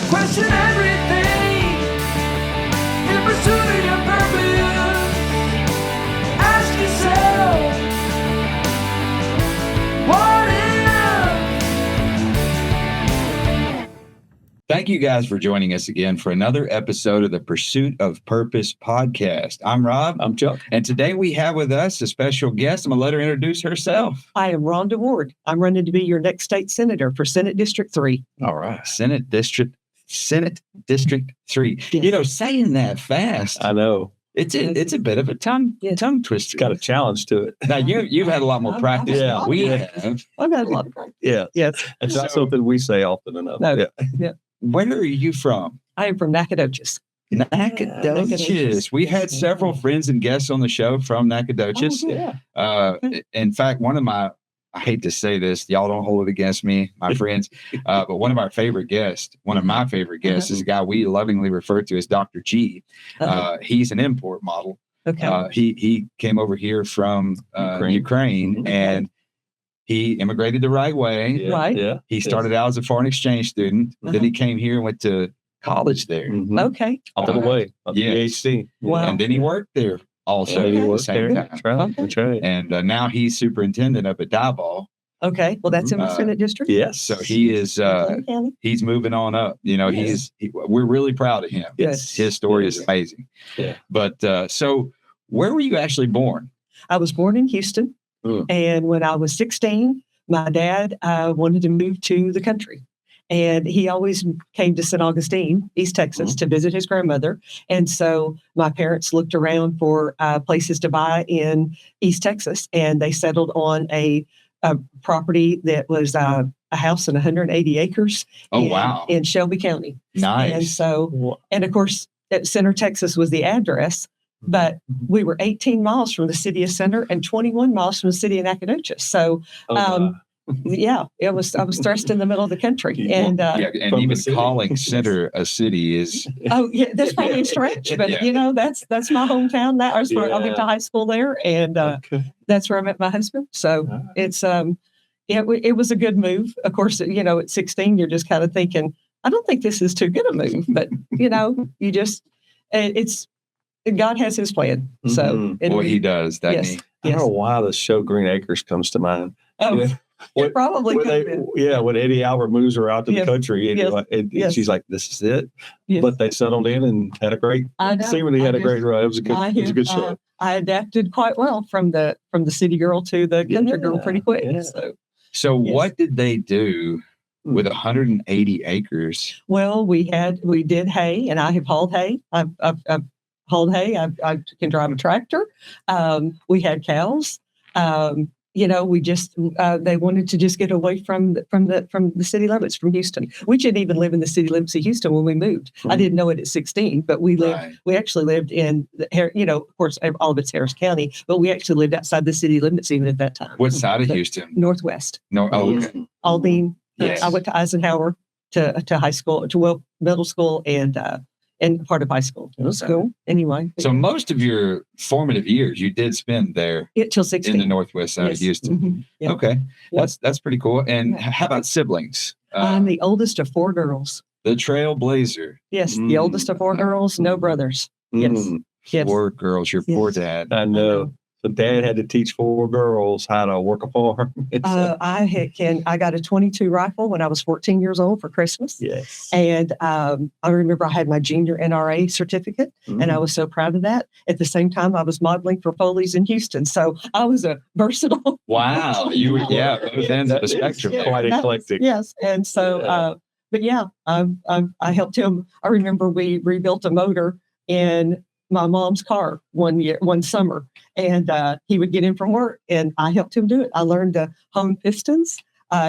Question everything in pursuit of your purpose. Ask yourself, what if? Thank you guys for joining us again for another episode of the Pursuit of Purpose podcast. I'm Rob. I'm Chuck. And today we have with us a special guest. I'm going to let her introduce herself. I am Rhonda Ward. I'm running to be your next state senator for Senate District 3. All right. Senate District 3. Yes. You know, saying that fast, I know. it's a bit of a tongue twister. It's got a challenge to it. Now, you've had a lot more practice Yeah. than we Yeah. have. I've had a lot of practice. Yeah. Yes. It's not So- something we say often enough. No. Yeah. Where are you from? I am from Nacogdoches. Nacogdoches. We've had several friends and guests on the show from Nacogdoches. Oh, In fact, I hate to say this, y'all don't hold it against me, my friends, but one of my favorite guests is a guy we lovingly refer to as Dr. G. He's an import model. Okay. He came over here from Ukraine Mhm. and he immigrated the right way. Yeah. Right. Yeah. He started out as a foreign exchange student. Then he came here and went to college there. Mhm. Okay. All the way. Yes. PhD. Wow. And then he worked there also Yeah, at he the worked same there. time. That's right. That's right. And now he's superintendent up at Diboll. Okay. Well, that's in my Uh, Senate District. Yes. So he is County. he's moving on up. You know, Yes. we're really proud of him. Yes. His story is Yes. amazing. Yeah. But so where were you actually born? I was born in Houston. And when I was 16, my dad wanted to move to the country. And he always came to St. Augustine, East Texas, to visit his grandmother. And so my parents looked around for places to buy in East Texas, and they settled on a property that was a house in 180 acres Oh, wow. in Shelby County. Nice. And so, and of course, Center, Texas was the address, but we were 18 miles from the city of Center and 21 miles from the city of Nacogdoches. So, yeah, I was thrust in the middle of the country. And yeah, and From the even city. calling Center a city is oh, yeah, that's probably a stretch, but Yeah. you know, that's my hometown. That I Yeah. went to high school there, and Okay. that's where I met my husband. So it's it was a good move. Of course, you know, at 16, you're just kind of thinking, I don't think this is too good a move, but you know, you just it's God has His plan. So Mhm. and boy, we- he does, doesn't yes, he? I don't yes. know why the show Green Acres comes to mind. Oh, Yeah. it probably when could they, have been. when Eddie Albert moves her out to Yes. the country, and, Yes. and Yes. she's like, "This is it." Yes. But they settled in and had a great. I know. Seemingly had a great run. It was a good. I It was a good hear, show. I adapted quite well from the city girl to the country girl pretty quick. Yeah. So, So Yes. what did they do with 180 acres? well, we did hay, and I have hauled hay. I've hauled hay. I can drive a tractor. We had cows. You know, we just they wanted to just get away from the city limits, from Houston. We didn't even live in the city limits of Houston when we moved. I didn't know it at 16, but we lived. Right. We actually lived in you know, of course, all of it's Harris County, but we actually lived outside the city limits even at that time. What side of But Houston? Northwest. No, oh, okay. Aldine. Yes. I went to Eisenhower to high school, to middle school, and part of high school. So anyway, So most of your formative years you did spend there till in 16. the northwest side of Yes. Houston. Mhm. Yeah. Okay, Yeah. that's pretty cool. And Yeah. how about siblings? I'm the oldest of 4 girls. The Trailblazer. Yes, the Mm. oldest of 4 girls, no brothers. Yes. Mm. Yes. 4 girls. Your poor Yes. dad. I know. So Dad had to teach 4 girls how to work a farm. I got a 22 rifle when I was 14 years old for Christmas. Yes. And I remember I had my junior NRA certificate, and I was so proud of that. At the same time, I was modeling for Foley's in Houston. So I was a versatile. Wow, you were both ends of the spectrum. Yeah. there. Quite eclectic. Yes. And so, Yeah. but yeah, I helped him. I remember we rebuilt a motor in my mom's car one summer, and he would get in from work, and I helped him do it. I learned to hone pistons.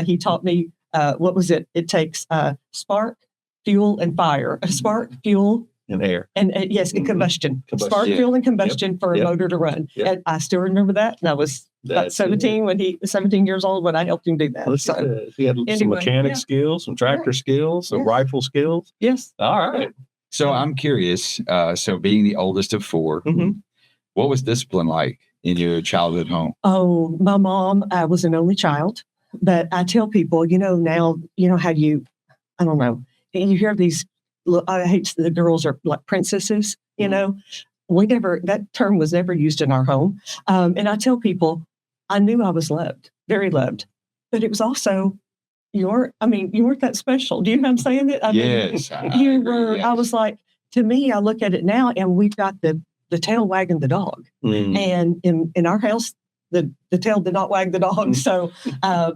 He taught me what was it? It takes spark, fuel, and fire. A spark, fuel, In air. and yes, and Mhm. combustion. Combustion. Spark, Yeah. fuel, and combustion for a Yep. motor to run. Yep. And I still remember that. And I was about That's 17 when he was 17 years old when I helped him do that. He So had some anyway, mechanic yeah. skills, some tractor skills, some Yeah. rifle skills. yes. All right. So I'm curious. So being the oldest of 4, Mhm. what was discipline like in your childhood home? Oh, my mom was an only child, but I tell people, now, how I don't know, you hear these, I hate the girls are like princesses, that term was never used in our home. And I tell people, I knew I was loved, very loved, but it was also, you weren't that special. Do you know what I'm saying? Yes. You were, yes. I was like, to me, I look at it now and we've got the tail wagging the dog. And in our house, the tail did not wag the dog. So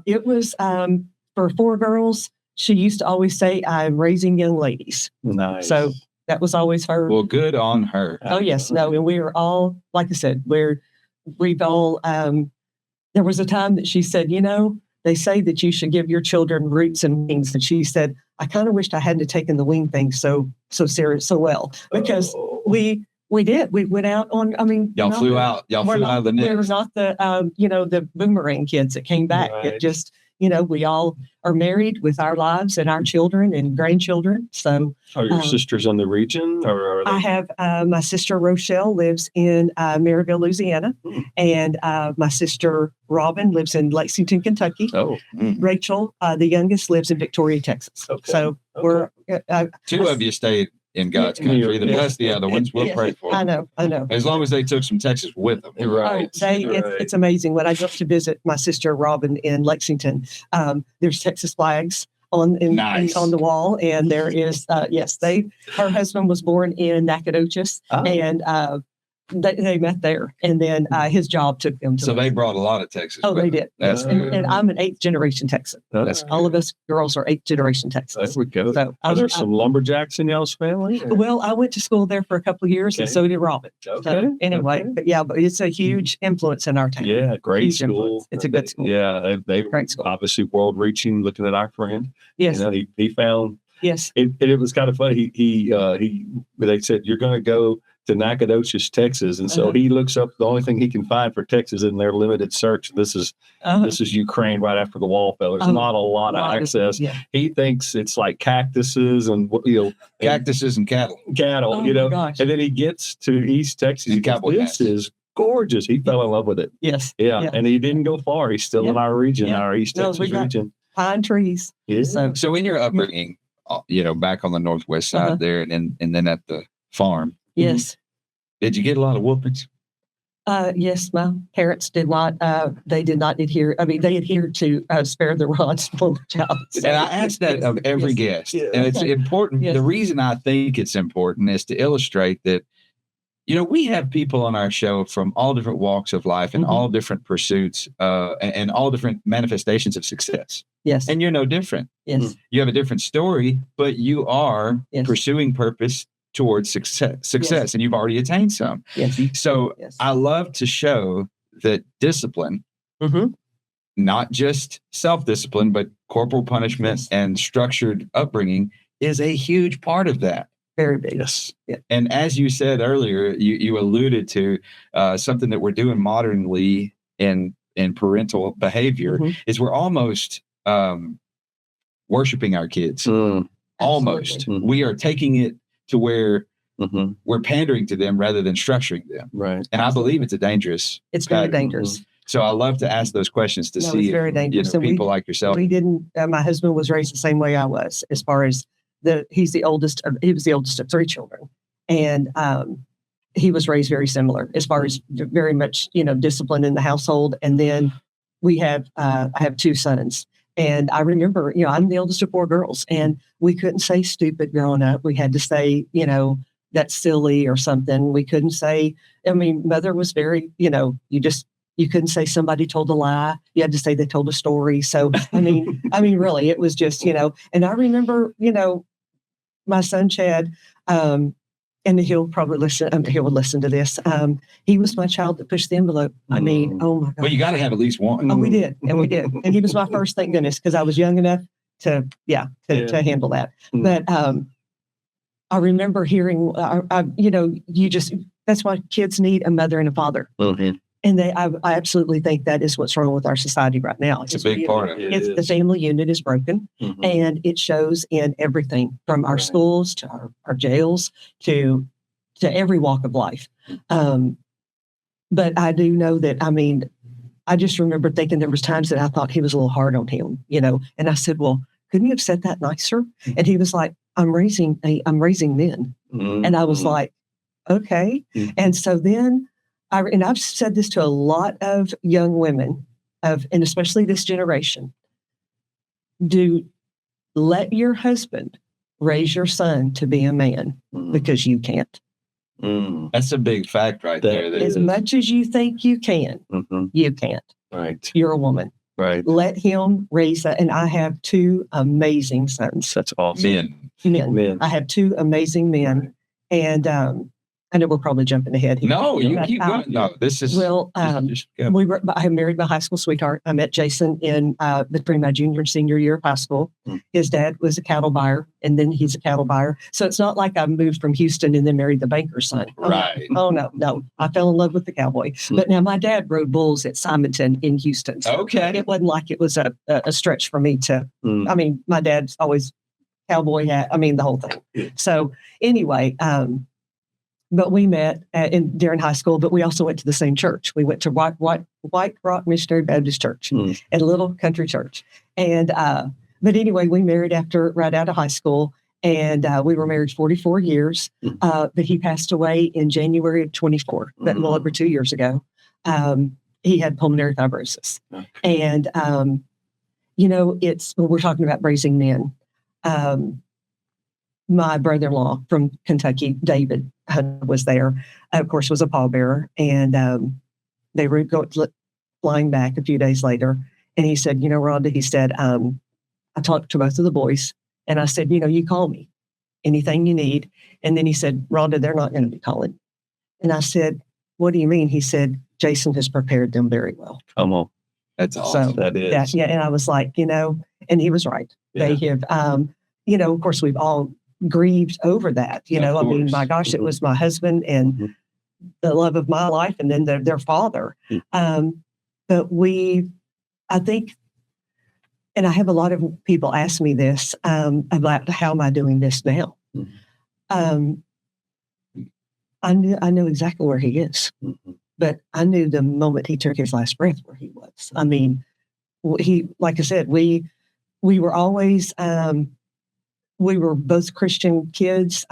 it was for 4 girls. She used to always say, I'm raising young ladies. Nice. So that was always her. Well, good on her. Oh, yes. No. And we were all, like I said, we've all, there was a time that she said, they say that you should give your children roots and wings. And she said, I kind of wished I hadn't taken the wing thing so serious, so well, because we did. We went out on, Y'all flew out. Y'all flew out of the nest. We were not the boomerang kids that came back. Right. It just, we all are married with our lives and our children and grandchildren. So Are your sisters in the region? Or are they... I have my sister Rochelle lives in Maryville, Louisiana, and my sister Robin lives in Lexington, Kentucky. Oh, Rachel, the youngest, lives in Victoria, Texas. Okay. So we're 2 of you stayed in God's country. The bless the other ones. We'll pray for them. I know. As long as they took some Texas with them. right. It's amazing. When I go to visit my sister Robin in Lexington, there's Texas flags on the wall, and there is her husband was born in Nacogdoches, and they met there, and then his job took them to. So they brought a lot of Texas. Oh, they did. That's good. And I'm an 8th generation Texan. That's All of us girls are 8th generation Texans. There we go. So Are there some lumberjacks in y'all's family? Well, I went to school there for a couple of years, and so did Robin. Okay. So anyway, but it's a huge influence in our town. Yeah, great Huge school. influence. It's a good school. Yeah, they Great school. obviously world reaching. Looking at our friend, Yes. He found. Yes. It was kind of funny. They said you're going to go to Nacogdoches, Texas, and so he looks up the only thing he can find for Texas in their limited search. This is Ukraine right after the wall fell. There's not a lot of access. Yeah. He thinks it's like cactuses and Cactuses and cattle. Oh, my gosh. and then he gets to East Texas. And cowboy This hats. is gorgeous. He fell in love with it. Yes. Yeah, and he didn't go far. He's still in our region, our East No, Texas we got- region. Pine trees. Yeah. So in your upbringing, back on the northwest side there, and then at the farm, Yes. did you get a lot of whoopings? Yes, my parents did not. They did not adhere. They adhered to spare the rod, spoil the child. So, And I ask that of every guest, and it's important. Yes. The reason I think it's important is to illustrate that, we have people on our show from all different walks of life and all different pursuits and all different manifestations of success. Yes. And you're no different. Yes. You have a different story, but you are Yes. pursuing purpose towards success, and you've already attained some. Yes. So Yes. I love to show that discipline, not just self-discipline, but corporal punishment Yes. and structured upbringing is a huge part of that. Very big. Yes. Yeah. And as you said earlier, you alluded to something that we're doing modernly in parental behavior is we're almost worshiping our kids. Almost. Absolutely. We are taking it to where Mm-hmm. we're pandering to them rather than structuring them. Right. And I believe it's a dangerous. It's very pattern. dangerous. So I love to ask those questions to No, see it's very if, dangerous. And people like yourself. We didn't. My husband was raised the same way I was, as far as he was the oldest of 3 children, and he was raised very similar as far as very much discipline in the household. And then I have 2 sons. And I remember, I'm the oldest of 4 girls, and we couldn't say stupid growing up. We had to say, that's silly or something. We couldn't say, mother was very, you couldn't say somebody told a lie. You had to say they told a story. So, really, it was just, and I remember, my son, Chad, and he'll probably listen, he will listen to this. He was my child that pushed the envelope. Oh my God. Well, you got to have at least one. Oh, we did. And we did. And he was my first, thank goodness, because I was young enough to handle that. But I remember hearing, that's why kids need a mother and a father. And I absolutely think that is what's wrong with our society right now. It's a big part of it. The family unit is broken, and it shows in everything from our schools to our jails to every walk of life. But I do know that, I just remember thinking there was times that I thought he was a little hard on him, and I said, well, couldn't you have said that nicer? And he was like, I'm raising men. And I was like, okay. And so then and I've said this to a lot of young women and especially this generation, let your husband raise your son to be a man because you can't. That's a big fact right there. As much as you think you can, you can't. Right. You're a woman. Right. Let him raise that. And I have two amazing sons. That's awesome. Men. I have two amazing men. And I know we're probably jumping ahead here. No, you keep going. No, this is I married my high school sweetheart. I met Jason between my junior and senior year of high school. His dad was a cattle buyer, and then he's a cattle buyer. So it's not like I moved from Houston and then married the banker's son. Right. Oh no. I fell in love with the cowboy. But now my dad rode bulls at Simonton in Houston. So okay. It wasn't like it was a stretch for me to. I mean, my dad's always cowboy hat. I mean, the whole thing. So anyway. But we met during high school, but we also went to the same church. We went to White Rock Missionary Baptist Church, at a little country church. And but anyway, we married right out of high school, and we were married 44 years. But he passed away in January of 24, a little over 2 years ago. He had pulmonary fibrosis, and we're talking about raising men. My brother-in-law from Kentucky, David, was there, of course, was a pallbearer. And they were flying back a few days later. And he said, Rhonda, he said, I talked to both of the boys. And I said, you call me, anything you need. And then he said, Rhonda, they're not going to be calling. And I said, what do you mean? He said, Jason has prepared them very well. Come on. That's awesome. So, that is. Yeah. And I was like, and he was right. Yeah. They have, of course, we've all grieved over that. I mean, my gosh, it was my husband and the love of my life, and then their father. But I think, and I have a lot of people ask me this about how am I doing this now. I know exactly where he is, but I knew the moment he took his last breath where he was. I mean, like I said, we were always. We were both Christian kids.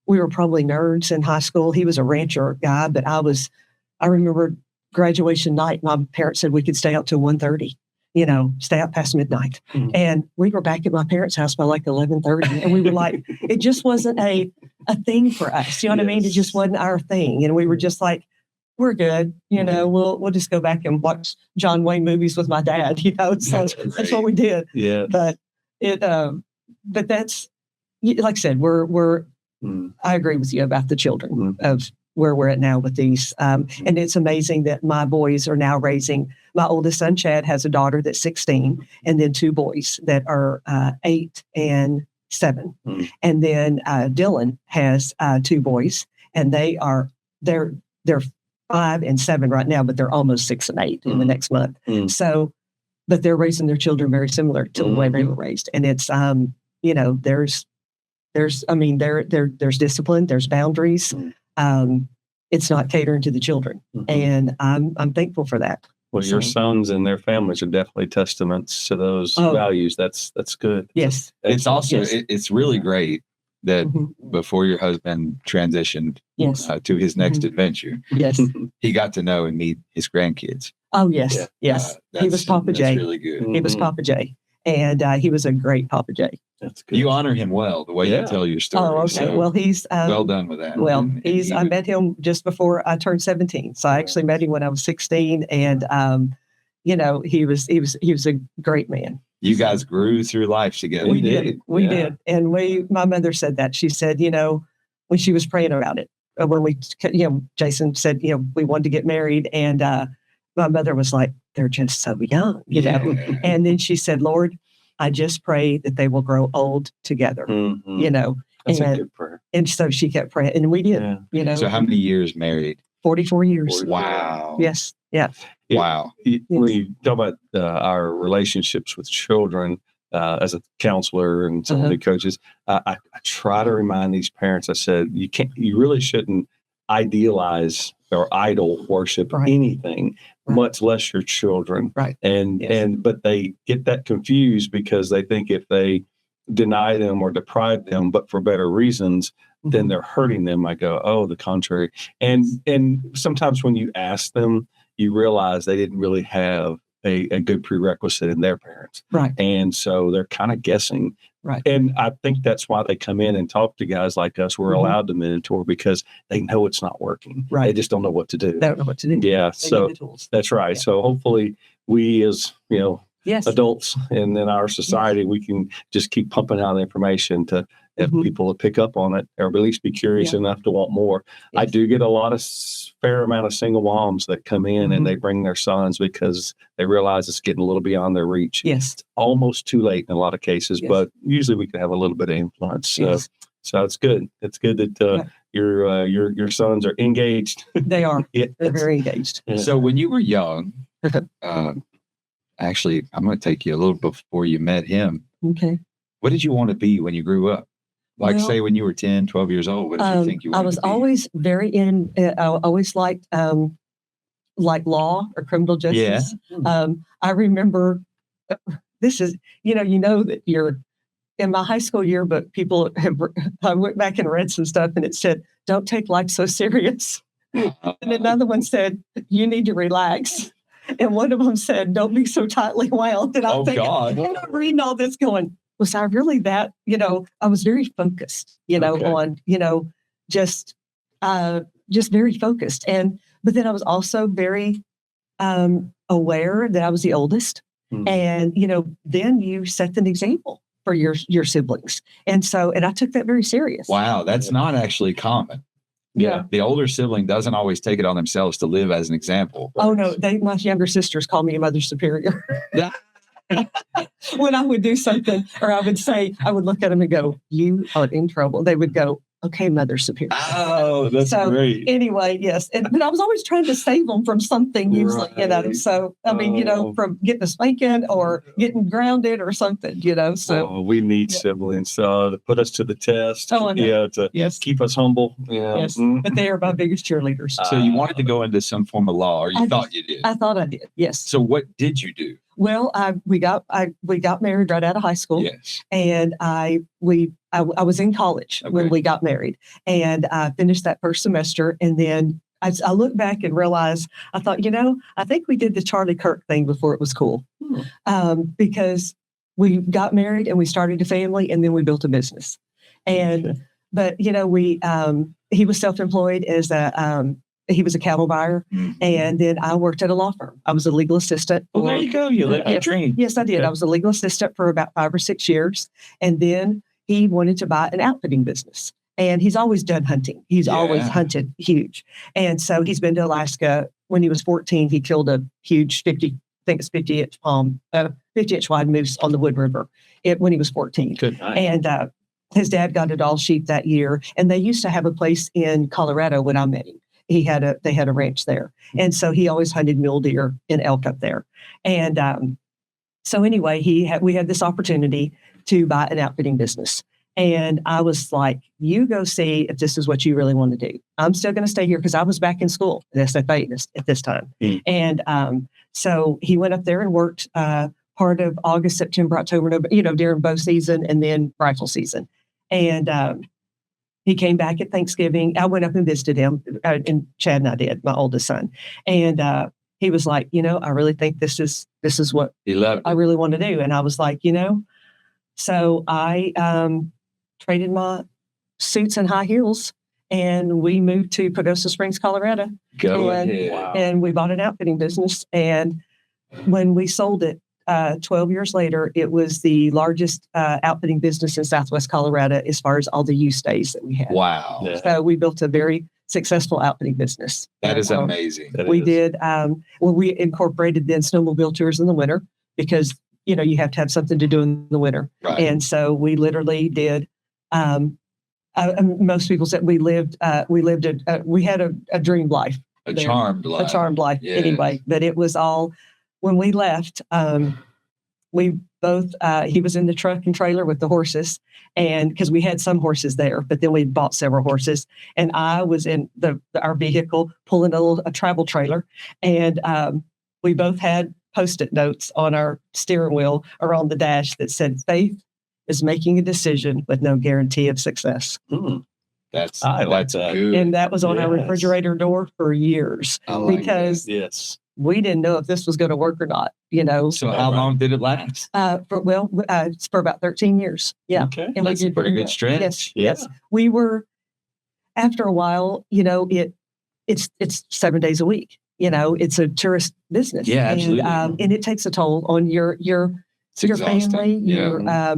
We were probably nerds in high school. He was a rancher guy, but I remember graduation night, my parents said we could stay out till 1:30, stay out past midnight. And we were back at my parents' house by like 11:30. And we were like, it just wasn't a thing for us. You know what I mean? It just wasn't our thing. And we were just like, we're good. We'll just go back and watch John Wayne movies with my dad, So that's what we did. Yeah. But that's, like I said, I agree with you about the children of where we're at now with these. And it's amazing that my boys are now raising, my oldest son, Chad, has a daughter that's 16, and then two boys that are 8 and 7. And then Dylan has two boys, and they're 5 and 7 right now, but they're almost 6 and 8 in the next month. So, but they're raising their children very similar to the way they were raised. And it's, there's discipline, there's boundaries. It's not catering to the children. And I'm thankful for that. Well, your sons and their families are definitely testaments to those values. That's good. Yes. It's also, it's really great that before your husband transitioned to his next adventure, he got to know and meet his grandkids. Oh, yes. Yes. He was Papa J. That's really good. He was Papa J. And he was a great Papa J. That's good. You honor him well, the way you tell your story. Oh, okay. So well, he's well done with that. Well, I met him just before I turned 17. So I actually met him when I was 16, and he was a great man. You guys grew through life together. We did. We did. And my mother said that. She said, when she was praying about it, when Jason said, we wanted to get married, and my mother was like, they're just so young, And then she said, Lord, I just pray that they will grow old together, That's a good prayer. And so she kept praying, and we did, So how many years married? 44 years. Wow. Yes. Yeah. Wow. When you talk about our relationships with children, as a counselor and some of the coaches, I try to remind these parents, I said, you really shouldn't idealize or idol worship anything, much less your children. Right. But they get that confused because they think if they deny them or deprive them, but for better reasons, then they're hurting them. I go, oh, the contrary. And sometimes when you ask them, you realize they didn't really have a good prerequisite in their parents. Right. And so they're kind of guessing. Right. And I think that's why they come in and talk to guys like us. We're Mhm. allowed to mentor because they know it's not working. Right. They just don't know what to do. They don't know what to do. Yeah. They So need the tools. that's right. Yeah. So hopefully we as, Yes. adults and in our society, we can just keep pumping out information to have Mhm. people to pick up on it, or at least be curious Yeah. enough to want more. I Yes. do get a lot of fair amount of single moms that come in Mhm. and they bring their sons because they realize it's getting a little beyond their reach. Yes. Almost too late in a lot of cases, Yes. but usually we can have a little bit of influence. Yes. So it's good. It's good that your sons are engaged. They are. Yeah. They're very engaged. Yeah. So when you were young, actually, I'm going to take you a little before you met him. Okay. What did you want to be when you grew up? Like, Well, say, when you were 10, 12 years old, what did you think you I wanted was to be? always I always liked law or criminal justice. I remember this is, you know that you're in my high school yearbook, people I went back and read some stuff and it said, don't take life so serious. And another one said, you need to relax. And one of them said, don't be so tightly wound. And I'm thinking, God. and I'm reading all this going, was I really that, I was very focused, Okay. on, just very focused. But then I was also very aware that I was the oldest. Hmm. And, then you set an example for your siblings. And I took that very serious. Wow, that's not actually common. Yeah. The older sibling doesn't always take it on themselves to live as an example. Oh, no, my younger sisters call me a mother superior. When I would do something, or I would say, I would look at them and go, you are in trouble. They would go, okay, mother superior. Oh, that's So, great. Anyway, yes. But I was always trying to save them from something usually, Right. So, I mean, Oh. from getting a spanking or getting grounded or something, So, Oh, we need Yeah. siblings to put us to the test. Oh, I know. Yeah, to yes. keep us humble. Yeah. Yes. Mm. But they are my biggest cheerleaders. So you wanted to go into some form of law, or you I- thought you did. I thought I did. Yes. So what did you do? Well, we got married right out of high school. Yes. And I was in college when Okay. we got married, and I finished that first semester. And then I look back and realize, I thought, I think we did the Charlie Kirk thing before it was cool, because we got married and we started a family, and then we built a business. And Okay. but he was self-employed as he was a cattle buyer, and then I worked at a law firm. I was a legal assistant. Well, there you go. You live your Yes. dream. Yes, I did. Okay. I was a legal assistant for about 5 or 6 years. And then he wanted to buy an outfitting business. And he's always done hunting. He's always Yeah. hunted huge. And so he's been to Alaska. When he was 14, he killed a huge 50-inch wide moose on the Wood River when he was 14. Good night. And his dad got it all sheep that year. And they used to have a place in Colorado when I met him. They had a ranch there. And so he always hunted mule deer and elk up there. And so anyway, we had this opportunity to buy an outfitting business. And I was like, you go see if this is what you really want to do. I'm still going to stay here because I was back in school at SFA at this time. Mm. And so he went up there and worked part of August, September, October, November, during bow season and then rifle season. And he came back at Thanksgiving. I went up and visited him, and Chad and I did, my oldest son. And he was like, I really think this is what He loved I it. really want to do. And I was like, so I traded my suits and high heels, and we moved to Pagosa Springs, Colorado. Go and- ahead. Wow. And we bought an outfitting business. And when we sold it, 12 years later, it was the largest outfitting business in Southwest Colorado as far as all the use days that we had. Wow. Yeah. So we built a very successful outfitting business. That is So amazing. That we is. did. We incorporated then snowmobile tours in the winter because, you have to have something to do in the winter. Right. And so we literally did. Most people said we had a dream life, A there. charmed life. a charmed life Yes. anyway. But it was all, when we left, we both, he was in the truck and trailer with the horses, and because we had some horses there, but then we bought several horses, and I was in our vehicle pulling a travel trailer, and we both had Post-it notes on our steering wheel or on the dash that said, faith is making a decision with no guarantee of success. That's I like that. good. And that was on our Yes. refrigerator door for years I like because Yes. we didn't know if this was going to work or not, you know. So how long did it last? It's for about 13 years. Yeah. Okay. And we That's a did pretty very good well. stretch. Yes. Yeah. Yes. We were, after a while, you know, it's 7 days a week. You know, it's a tourist business. Yeah, absolutely. And it takes a toll on your It's exhausting. family. Yeah.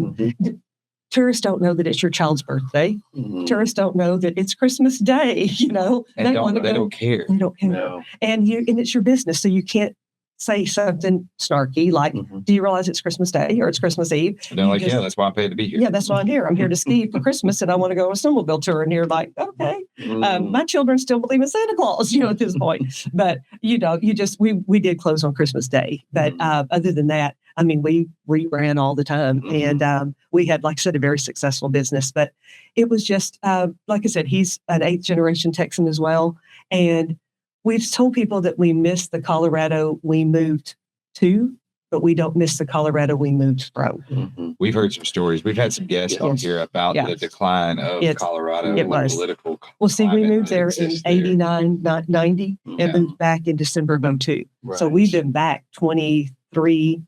Tourists don't know that it's your child's birthday. Tourists don't know that it's Christmas Day. You know, And they don't care. They don't care. No. And it's your business, so you can't say something snarky like, "Do you realize it's Christmas Day or it's Christmas Eve?" And they're You like, just- yeah, that's why I paid to be here. Yeah, that's why I'm here. I'm here to ski for Christmas, and I want to go on a snowmobile tour. And you're like, okay. My children still believe in Santa Claus, you know, at this point. But you know, we did close on Christmas Day. But other than that, I mean, we ran all the time, and we had, like I said, a very successful business. But it was just like I said, he's an 8th generation Texan as well, and we've told people that we miss the Colorado we moved to, but we don't miss the Colorado we moved from. We've heard some stories. We've had some guests on here about the decline of Colorado it and the was. political Well, see, we climate moved that there in exists there. 89, 90, Yeah. and moved back in December of 02. So Right. we've been back 23.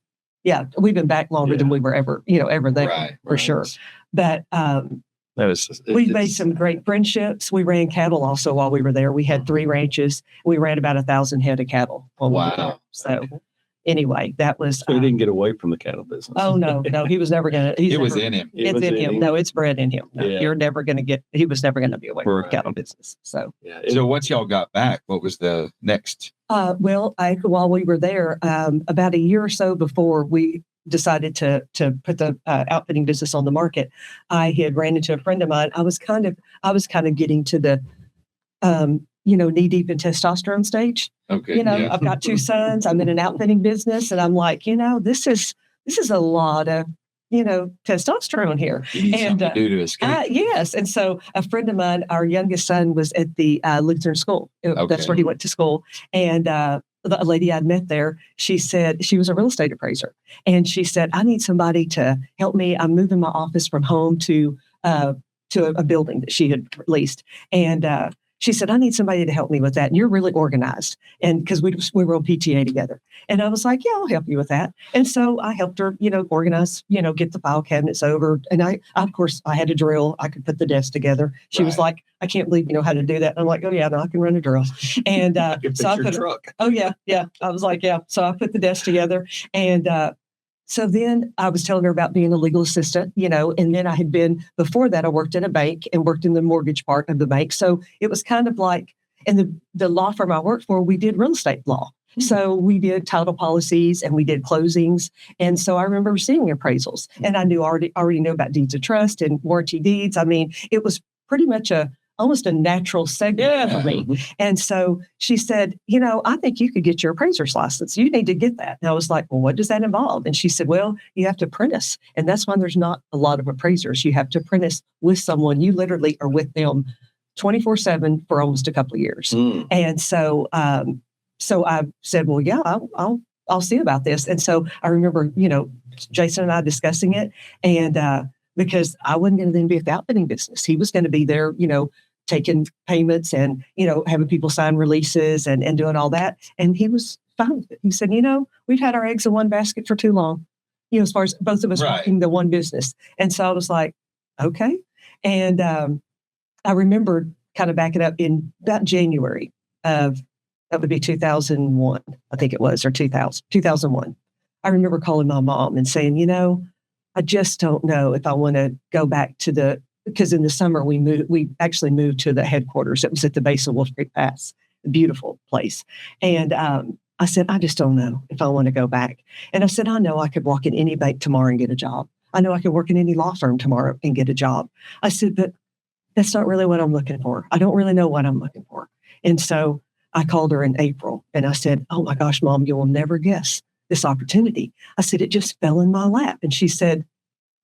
Yeah, we've been back longer than we were ever there, Right, for sure. But we made some great friendships. We ran cattle also while we were there. We had 3 ranches. We ran about 1,000 head of cattle while we were there. Wow. So anyway, that was. So he didn't get away from the cattle business. Oh no, he was never going to. It was in him. It It's was in him. No, it's bred in him. No, Yeah. you're never going to get. He was never going to be away from the cattle business. So. Yeah. So once y'all got back, what was the next? While we were there, about a year or so before we decided to put the outfitting business on the market, I had ran into a friend of mine. I was kind of getting to the, knee deep in testosterone stage. Okay. I've got 2 sons. I'm in an outfitting business, and I'm like, this is a lot of, testosterone here. You need something to do to escape. Yes. And so a friend of mine, our youngest son, was at the Lutheran school. That's where he went to school. And the lady I'd met there, she said, she was a real estate appraiser. And she said, I need somebody to help me. I'm moving my office from home to a building that she had leased. And she said, I need somebody to help me with that. And you're really organized. And because we were on PTA together. And I was like, yeah, I'll help you with that. And so I helped her, organize, get the file cabinets over. And I had a drill. I could put the desk together. She was like, I can't believe you know how to do that. And I'm like, oh yeah, no, I can run a drill. And so I put truck. Oh yeah. Yeah. I was like, yeah. So I put the desk together. And so then I was telling her about being a legal assistant, and then I had been, before that, I worked in a bank and worked in the mortgage part of the bank. So it was kind of like, and the law firm I worked for, we did real estate law. So we did title policies and we did closings. And so I remember receiving appraisals, and I knew already knew about deeds of trust and warranty deeds. I mean, it was pretty much almost a natural segue for me. And so she said, I think you could get your appraiser's license. You need to get that. And I was like, well, what does that involve? And she said, well, you have to apprentice. And that's why there's not a lot of appraisers. You have to apprentice with someone. You literally are with them 24/7 for almost a couple of years. And so, so I said, well, yeah, I'll see about this. And so I remember, Jason and I discussing it, and because I wasn't going to then be at the outfitting business. He was going to be there, taking payments and, having people sign releases and doing all that. And he was fine with it. He said, we've had our eggs in one basket for too long, as far as both of us working the one business. And so I was like, okay. And I remember kind of backing up in about January of, that would be 2001, I think it was, or 2001. I remember calling my mom and saying, I just don't know if I want to go back to because in the summer we actually moved to the headquarters. It was at the base of Wolf Creek Pass, a beautiful place. And I said, I just don't know if I want to go back. And I said, I know I could walk in any bank tomorrow and get a job. I know I could work in any law firm tomorrow and get a job. I said, but that's not really what I'm looking for. I don't really know what I'm looking for. And so I called her in April and I said, oh my gosh, Mom, you will never guess this opportunity. I said, it just fell in my lap. And she said,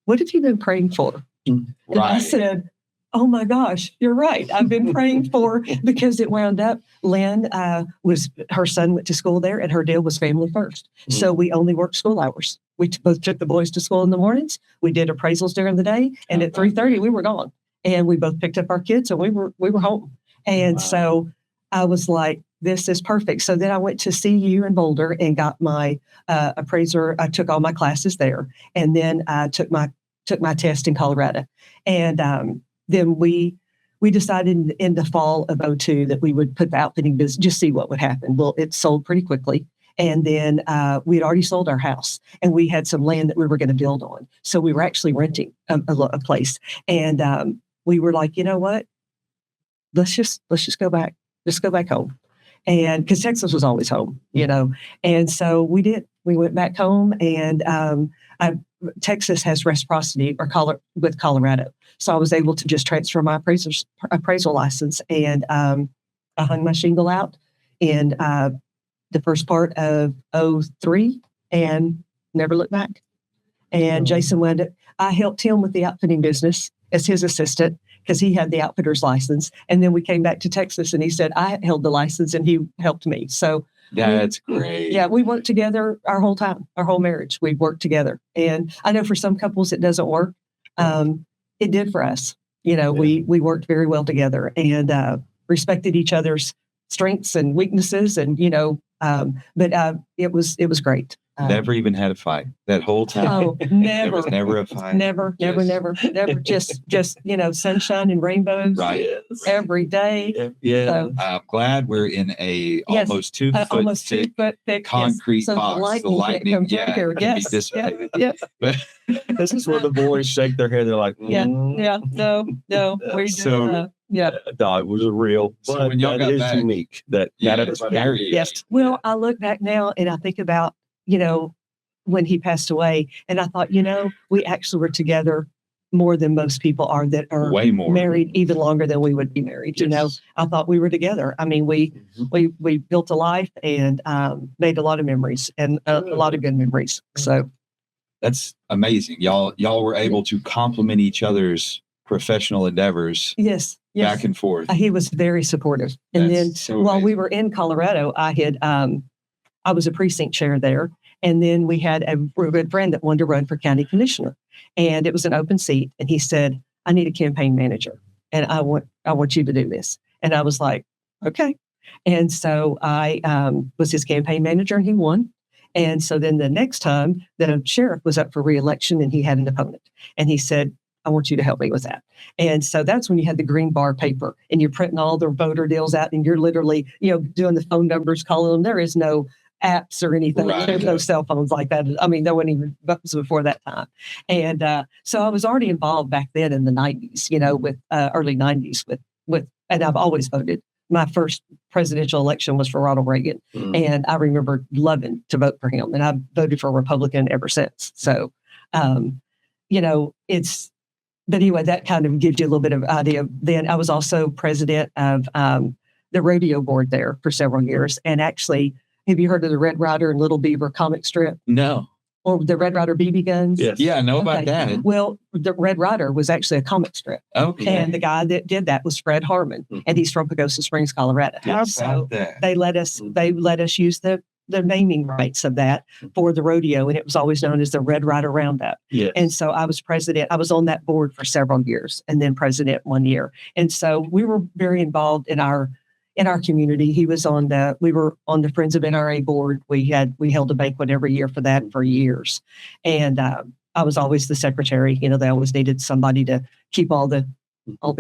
what have you been praying for? And I said, oh my gosh, you're right. I've been praying for, because it wound up, Lynn her son went to school there, and her deal was family first. So we only worked school hours. We both took the boys to school in the mornings. We did appraisals during the day, and at 3:30 we were gone. And we both picked up our kids, and we were home. And so I was like, this is perfect. So then I went to CU in Boulder and got my appraiser. I took all my classes there, and then I took my test in Colorado. And then we decided in the fall of 2002 that we would put the outfitting business, just see what would happen. Well, it sold pretty quickly. And then we had already sold our house, and we had some land that we were going to build on. So we were actually renting a place. And we were like, you know what? Let's just go back. Just go back home. And because Texas was always home, you know. And so we did. We went back home, and Texas has reciprocity with Colorado. So I was able to just transfer my appraisal license, and I hung my shingle out in the first part of 2003 and never looked back. And Jason I helped him with the outfitting business as his assistant, because he had the outfitter's license. And then we came back to Texas, and he said, I held the license, and he helped me. So that's great. Yeah, we worked together our whole time, our whole marriage. We worked together. And I know for some couples it doesn't work. It did for us. You know, we worked very well together, and respected each other's strengths and weaknesses. And, you know, but it was great. Never even had a fight that whole time. Oh, never. There was never a fight. Never. Just, you know, sunshine and rainbows. Right. Every day. Yeah. So, I'm glad we're in a almost 2 foot thick concrete so box. The lightning can't come through here. Yes. Yes. But This is where the boys shake their head. They're like, yeah. No. We So- no, it was a real. So But when y'all that got is back- unique. That it's very Yes. Well, I look back now and I think about, you know, when he passed away, and I thought, you know, we actually were together more than most people are that are way more married even longer than we would be married. You know, I thought we were together. I mean, we built a life and made a lot of memories, and a lot of good memories. So That's amazing. Y'all were able to complement each other's professional endeavors yes. back and forth. He was very supportive. And That's then so while we amazing. were in Colorado, I was a precinct chair there. And then we had a good friend that wanted to run for county commissioner, and it was an open seat. And he said, I need a campaign manager, and I want you to do this. And I was like, okay. And so I was his campaign manager, and he won. And so then the next time the sheriff was up for reelection, and he had an opponent, and he said, I want you to help me with that. And so that's when you had the green bar paper, and you're printing all the voter deals out, and you're literally, you know, doing the phone numbers, calling them. There is no apps or anything. Right. There's no cell phones like that. I mean, there wasn't even buttons before that time. And so I was already involved back then in the 90s, you know, with early 90s with, and I've always voted. My first presidential election was for Ronald Reagan. And I remember loving to vote for him. And I've voted for a Republican ever since. So, you know, but anyway, that kind of gives you a little bit of idea. Then I was also president of the rodeo board there for several years. And actually, have you heard of the Red Ryder and Little Beaver comic strip? No. Or the Red Ryder BB guns? Yes. Yeah, I know about Okay. that. Well, the Red Ryder was actually a comic strip. Okay. And the guy that did that was Fred Harmon. And he's from Pagosa Springs, Colorado. How So about that? they let us use the naming rights of that for the rodeo. And it was always known as the Red Ryder Roundup. Yes. And so I was president. I was on that board for several years, and then president 1 year. And so we were very involved in our community. We were on the Friends of NRA board. We held a banquet every year for that for years. And I was always the secretary. You know, they always needed somebody to keep all the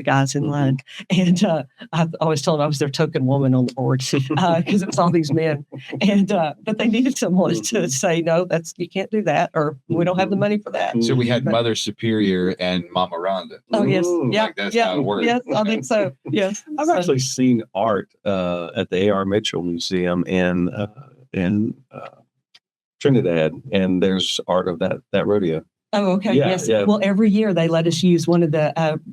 guys in line. And I always told them I was their token woman on the board because it was all these men. And but they needed someone to say, no, you can't do that, or we don't have the money for that. So we had But- Mother Superior and Mama Rhonda. Oh yes, Ooh, yeah, like that's yeah, how it works. yes, I think so. Yes, I've So- actually seen art at the A.R. Mitchell Museum in Trinidad, and there's art of that rodeo. Oh, okay. Yeah, Yes. yeah. Well, every year they let us use one of the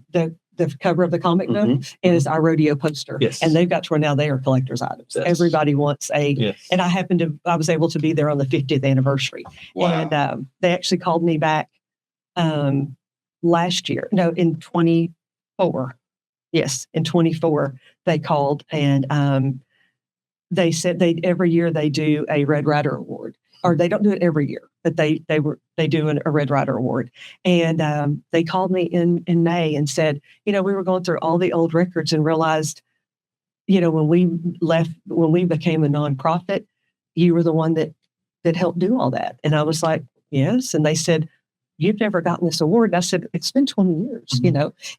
cover of the comic book is our rodeo poster. Yes. And they've got to where now they are collector's items. Yes. Everybody wants Yes. and I was able to be there on the 50th anniversary. Wow. And they actually called me back last year. No, in 2020. Yes, in 24, they called and they said every year they do a Red Rider Award, or they don't do it every year, but they do a Red Rider Award. And they called me in May and said, we were going through all the old records and realized, when we became a nonprofit, you were the one that helped do all that. And I was like, yes. And they said, you've never gotten this award. And I said, it's been 20 years,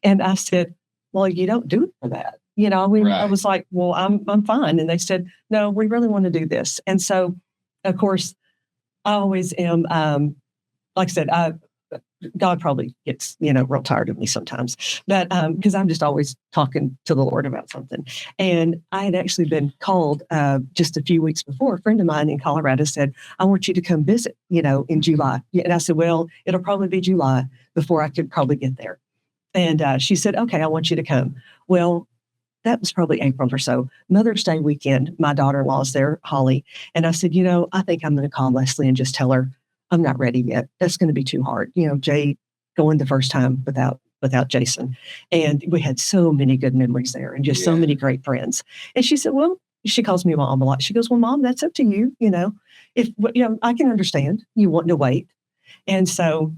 And I said, well, you don't do it for that. Right. I was like, well, I'm fine. And they said, no, we really want to do this. And so, of course, I always am, like I said, God probably gets, real tired of me sometimes, but because I'm just always talking to the Lord about something. And I had actually been called just a few weeks before. A friend of mine in Colorado said, I want you to come visit, in July. And I said, well, it'll probably be July before I could probably get there. And she said, okay, I want you to come. Well, that was probably April or so. Mother's Day weekend, my daughter-in-law's there, Holly. And I said, I think I'm going to call Leslie and just tell her I'm not ready yet. That's going to be too hard. Jay going the first time without Jason. And we had so many good memories there and just so many great friends. And she said, well, she calls me Mom a lot. She goes, well, Mom, that's up to you. If I can understand you want to wait. And so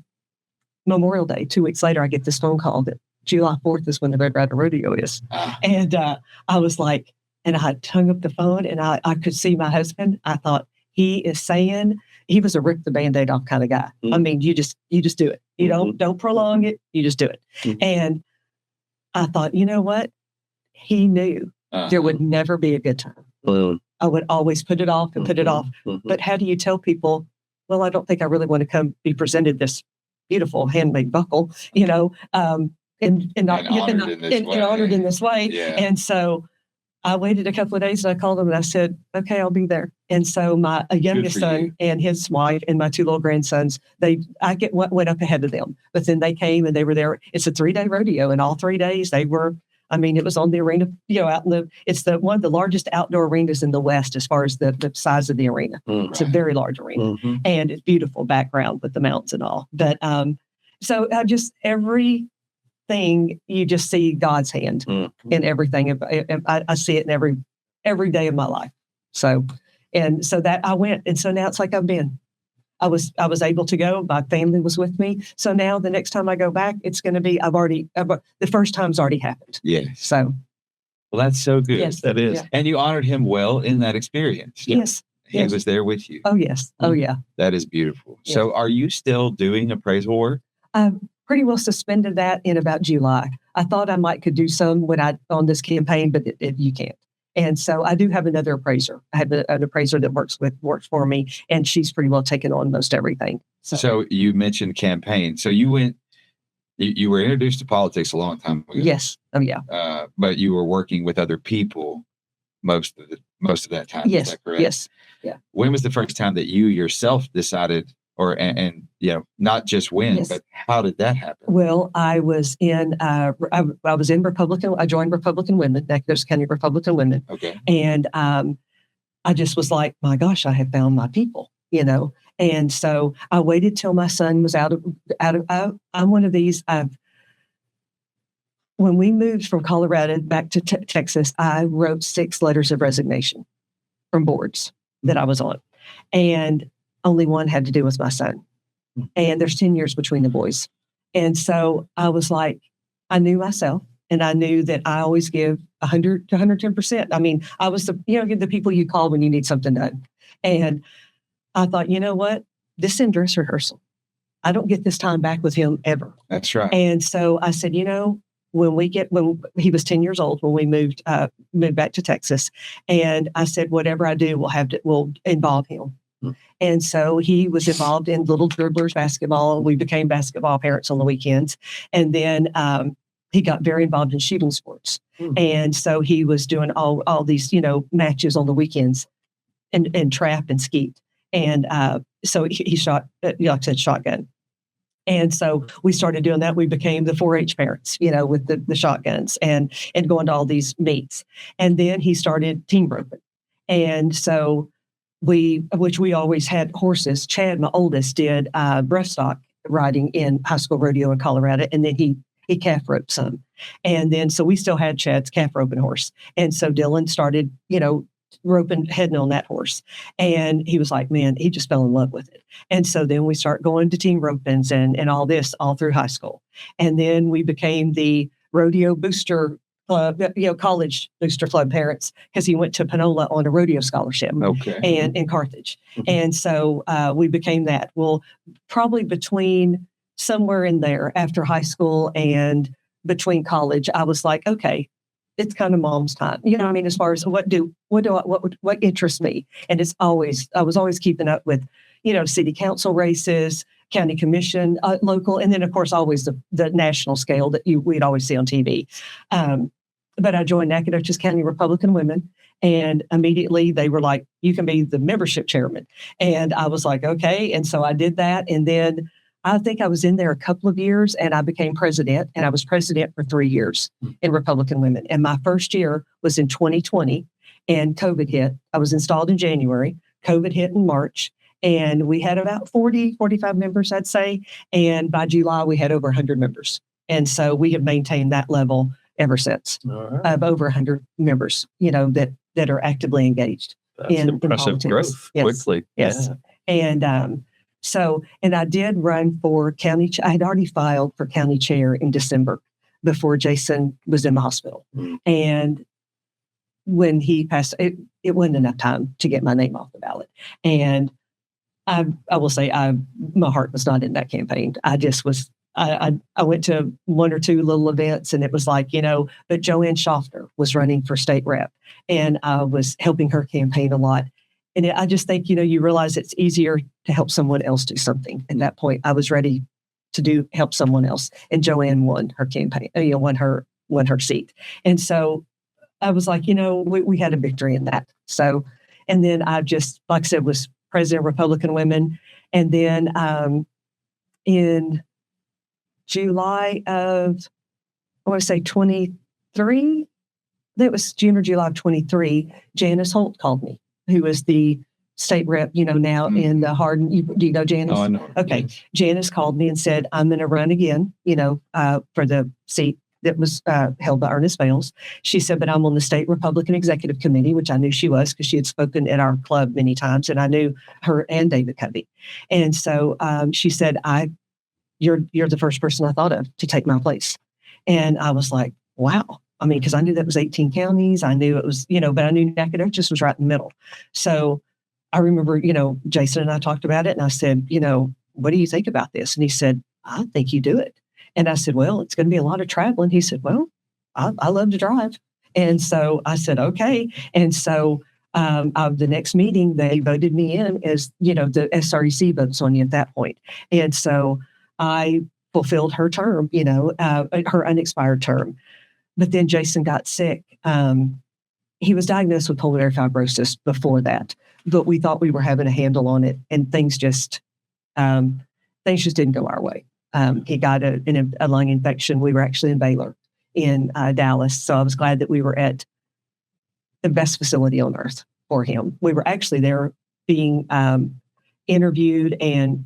Memorial Day, 2 weeks later, I get this phone call that July 4th is when the Red Rider Rodeo is. And I was like, and I hung up the phone and I could see my husband. I thought, he is saying, he was a rip the Band-Aid off kind of guy. I mean, you just do it. You don't prolong it. You just do it. And I thought, you know what? He knew there would never be a good time. I would always put it off and put it off. But how do you tell people, well, I don't think I really want to come be presented this beautiful handmade buckle, and honored in this way. Yeah. And so I waited a couple of days and I called him and I said, okay, I'll be there. And so my youngest son and his wife and my 2 little grandsons, went up ahead of them, but then they came and they were there. It's a 3-day rodeo, and all 3 days it was on the arena, it's one of the largest outdoor arenas in the West as far as the size of the arena. It's a very large arena and it's beautiful background with the mountains and all. But so I just everything you just see God's hand in everything. I see it in every day of my life. So that I went, and so now it's like I've been. I was able to go. My family was with me. So now the next time I go back, it's going to be the first time's already happened. Yeah. So. Well, that's so good. Yes, that is. Yeah. And you honored him well in that experience. Yes. He was there with you. Oh, yes. Oh, yeah. That is beautiful. Yes. So are you still doing appraisal work? Pretty well suspended that in about July. I thought I could do some on this campaign, but you can't. And so I do have another appraiser. I have an appraiser that works for me, and she's pretty well taken on most everything. So you mentioned campaign. So you were introduced to politics a long time ago. Yes. Oh, yeah. But you were working with other people most of that time. Yes. Is that correct? Yes. Yeah. When was the first time that you yourself decided, not just when, Yes. but how did that happen? Well, I was in Republican. I joined Republican Women, Nacogdoches County Republican Women. Okay. And I just was like, my gosh, I have found my people, And so I waited till my son was out of. I'm one of these. When we moved from Colorado back to Texas, I wrote 6 letters of resignation from boards that I was on, and only one had to do with my son. And there's 10 years between the boys. And so I was like, I knew myself, and I knew that I always give 100 to 110%. I mean, I was the people you call when you need something done. And I thought, you know what? This in dress rehearsal. I don't get this time back with him ever. That's right. And so I said, when he was 10 years old, when we moved back to Texas, and I said, whatever I do will involve him. And so he was involved in Little Dribblers basketball. We became basketball parents on the weekends. And then he got very involved in shooting sports. And so he was doing all these, matches on the weekends and trap and skeet. And so he shot, like I said, shotgun. And so we started doing that. We became the 4-H parents, with the shotguns and going to all these meets. And then he started team roping. And so which we always had horses. Chad, my oldest, did breaststock riding in high school rodeo in Colorado. And then he He calf roped some. And then, so we still had Chad's calf roping horse. And so Dylan started, heading on that horse. And he was like, man, he just fell in love with it. And so then we start going to team ropings and all this all through high school. And then we became the rodeo booster club, college booster club parents, because he went to Panola on a rodeo scholarship. Okay. And in Carthage. And so we became that. Well, probably between somewhere in there after high school and between college, I was like, okay, it's kind of mom's time. As far as what interests me. And I was always keeping up with, city council races, county commission, local, and then of course always the national scale that we'd always see on TV. But I joined Nacogdoches County Republican Women, and immediately they were like, you can be the membership chairman. And I was like, okay. And so I did that. And then I think I was in there a couple of years and I became president, and I was president for 3 years in Republican Women. And my first year was in 2020 and COVID hit. I was installed in January. COVID hit in March, and we had about 40, 45 members, I'd say. And by July, we had over 100 members. And so we have maintained that level ever since, of over 100 members, that are actively engaged. That's impressive growth quickly. Yes. Yeah. And and I did run for county. I had already filed for county chair in December before Jason was in the hospital. And when he passed, it wasn't enough time to get my name off the ballot. And I will say, my heart was not in that campaign. I just was. I went to one or two little events, and it was like, but Joanne Schaffner was running for state rep, and I was helping her campaign a lot. And I just think, you realize it's easier to help someone else do something. At that point, I was ready to help someone else. And Joanne won her campaign, won her seat. And so I was like, we had a victory in that. So, and then I just, like I said, was president of Republican Women. And then in July of, I want to say 23, that was June or July of 23, Janice Holt called me, who is the state rep, now in the Hardin. Do you know Janice? Oh, I know. Okay. Yes. Janice called me and said, I'm going to run again, for the seat that was held by Ernest Bales. She said, but I'm on the state Republican Executive Committee, which I knew she was because she had spoken at our club many times, and I knew her and David Covey. And so she said, you're the first person I thought of to take my place. And I was like, wow. I mean, because I knew that was 18 counties. I knew it was, but I knew Nacogdoches was right in the middle. So I remember, Jason and I talked about it, and I said, what do you think about this? And he said, I think you do it. And I said, well, it's going to be a lot of traveling. He said, well, I love to drive. And so I said, okay. And so the next meeting, they voted me in as, the SREC votes on you at that point. And so I fulfilled her term, her unexpired term. But then Jason got sick. He was diagnosed with pulmonary fibrosis before that, but we thought we were having a handle on it, and things just didn't go our way. He got a lung infection. We were actually in Baylor in Dallas, so I was glad that we were at the best facility on earth for him. We were actually there being interviewed and,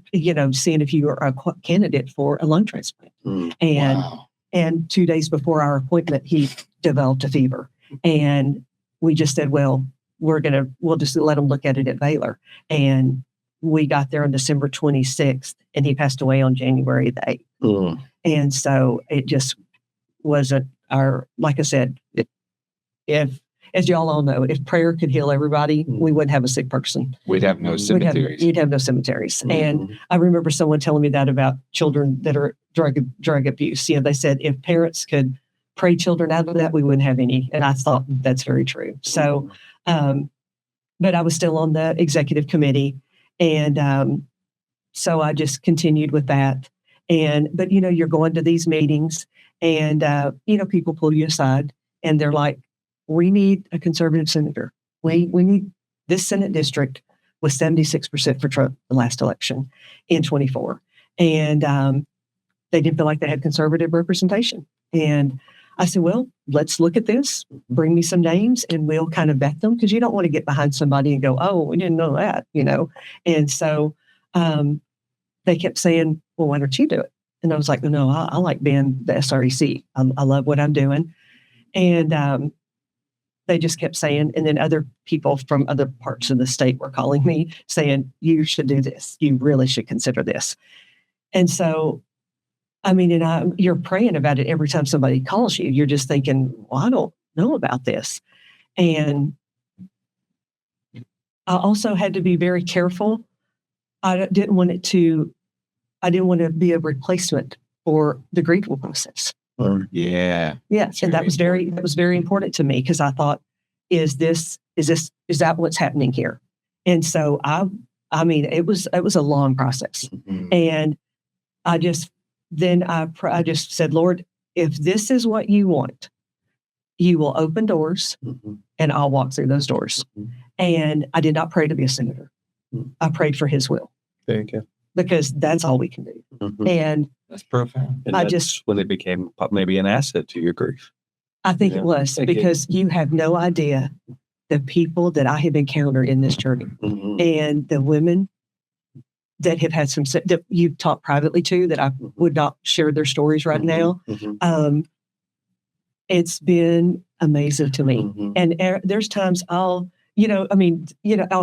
seeing if you were a candidate for a lung transplant. And wow. And 2 days before our appointment, he developed a fever. And we just said, well, we'll just let him look at it at Baylor. And we got there on December 26th, and he passed away on January the 8th. And so it just wasn't like I said, if, as y'all all know, if prayer could heal everybody, we wouldn't have a sick person. We'd have no cemeteries. You'd have no cemeteries. And I remember someone telling me that about children that are drug abuse. They said if parents could pray children out of that, we wouldn't have any. And I thought that's very true. So, but I was still on the executive committee. And so I just continued with that. But you're going to these meetings, and, people pull you aside, and they're like, we need a conservative senator. We need this Senate district was 76% for Trump the last election in 24. And they didn't feel like they had conservative representation. And I said, well, let's look at this, bring me some names, and we'll kind of vet them, because you don't want to get behind somebody and go, oh, we didn't know that, And so they kept saying, well, why don't you do it? And I was like, no, I like being the SREC. I love what I'm doing. And they just kept saying, and then other people from other parts of the state were calling me saying, you should do this. You really should consider this. And so, I mean, you're praying about it every time somebody calls you. You're just thinking, well, I don't know about this. And I also had to be very careful. I didn't want to be a replacement for the grieving process. Yeah. Yes. And that was very important to me, because I thought, is that what's happening here? And so I mean, it was a long process. Mm-hmm. And I just said, Lord, if this is what you want, you will open doors and I'll walk through those doors. And I did not pray to be a senator. I prayed for his will. There you go. Because that's all we can do. And That's profound. And that's when it became maybe an asset to your grief. I think it was, because you have no idea the people that I have encountered in this journey and the women that have had that you've talked privately to, that I would not share their stories right now. It's been amazing to me. And there's times all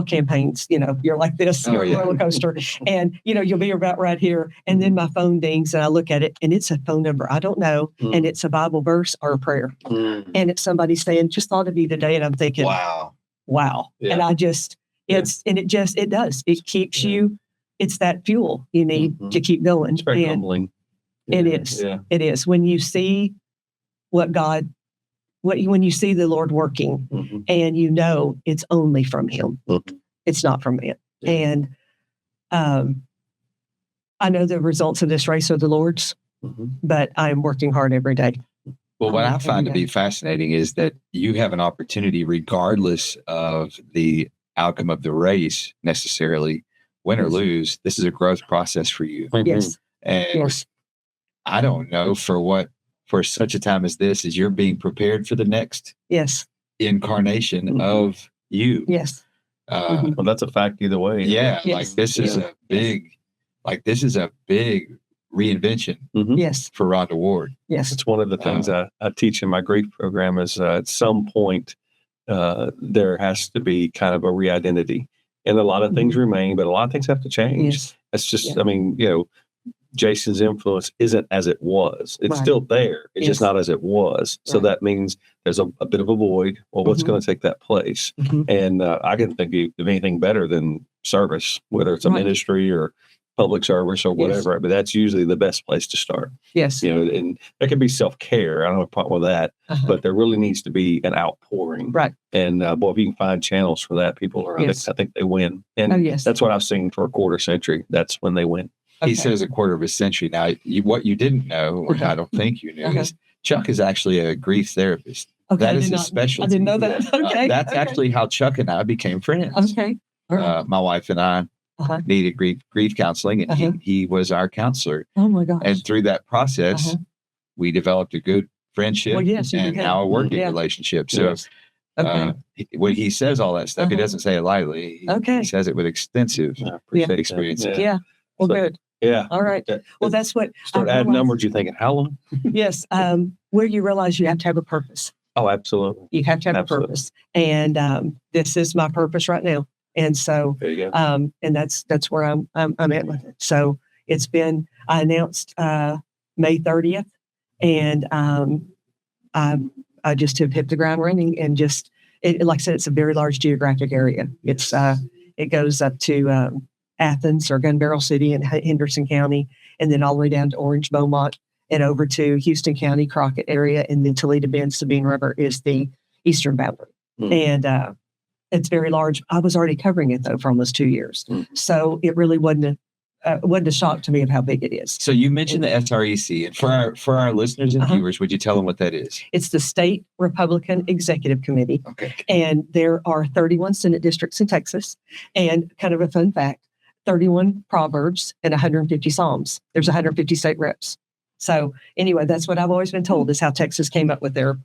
campaigns, you're like this, you're a roller coaster, and, you'll be about right here. And then my phone dings and I look at it and it's a phone number I don't know. And it's a Bible verse or a prayer. And it's somebody saying, just thought of you today. And I'm thinking, wow. Yeah. And I just, it does. It keeps you, it's that fuel you need to keep going. It's very humbling. It is. Yeah. It is. When you see when you see the Lord working and it's only from him, it's not from man. And I know the results of this race are the Lord's, but I am working hard every day. Well, what I find to be fascinating is that you have an opportunity, regardless of the outcome of the race necessarily, win or lose. This is a growth process for you. Yes. And I don't know for such a time as this, as you're being prepared for the next incarnation of you. Yes. Well, that's a fact either way. Yeah. Like this is a big reinvention for Rhonda Ward. Yes. It's one of the things I teach in my grief program is at some point there has to be kind of a re-identity. And a lot of things remain, but a lot of things have to change. Yes. It's just, I mean, Jason's influence isn't as it was. It's still there. It's just not as it was. So that means there's a bit of a void. Well, what's going to take that place? And I can think of anything better than service, whether it's a ministry or public service or whatever. But that's usually the best place to start. Yes. And there can be self-care. I don't have a problem with that. But there really needs to be an outpouring. Right. And if you can find channels for that, people are, I think they win. And that's what I've seen for a quarter century. That's when they win. He says a quarter of a century. Now, what you didn't know, or I don't think you knew, is Chuck is actually a grief therapist. Okay, that is his specialty. I didn't know that. Okay. That's actually how Chuck and I became friends. Okay. All right. My wife and I needed grief counseling, and he was our counselor. Oh, my gosh. And through that process, we developed a good friendship and now a working relationship. So when he says all that stuff, he doesn't say it lightly. He says it with extensive experience. Yeah. Well, good. Yeah. All right. Well, that's what. Start adding numbers. You're thinking, how long? Yes. Where you realize you have to have a purpose. Oh, absolutely. You have to have a purpose. And this is my purpose right now. And so, there you go. And that's where I'm at with it. So it's been, I announced May 30th, and I just have hit the ground running, and just, like I said, it's a very large geographic area. It's it goes up to Athens or Gun Barrel City in Henderson County, and then all the way down to Orange, Beaumont, and over to Houston County, Crockett area, and then Toledo Bend, Sabine River is the eastern boundary. And it's very large. I was already covering it, though, for almost 2 years. So it really wasn't a shock to me of how big it is. So you mentioned the SREC, and for our listeners and viewers, would you tell them what that is? It's the State Republican Executive Committee. Okay. And there are 31 Senate districts in Texas. And kind of a fun fact, 31 Proverbs and 150 Psalms. There's 150 state reps. So anyway, that's what I've always been told is how Texas came up with their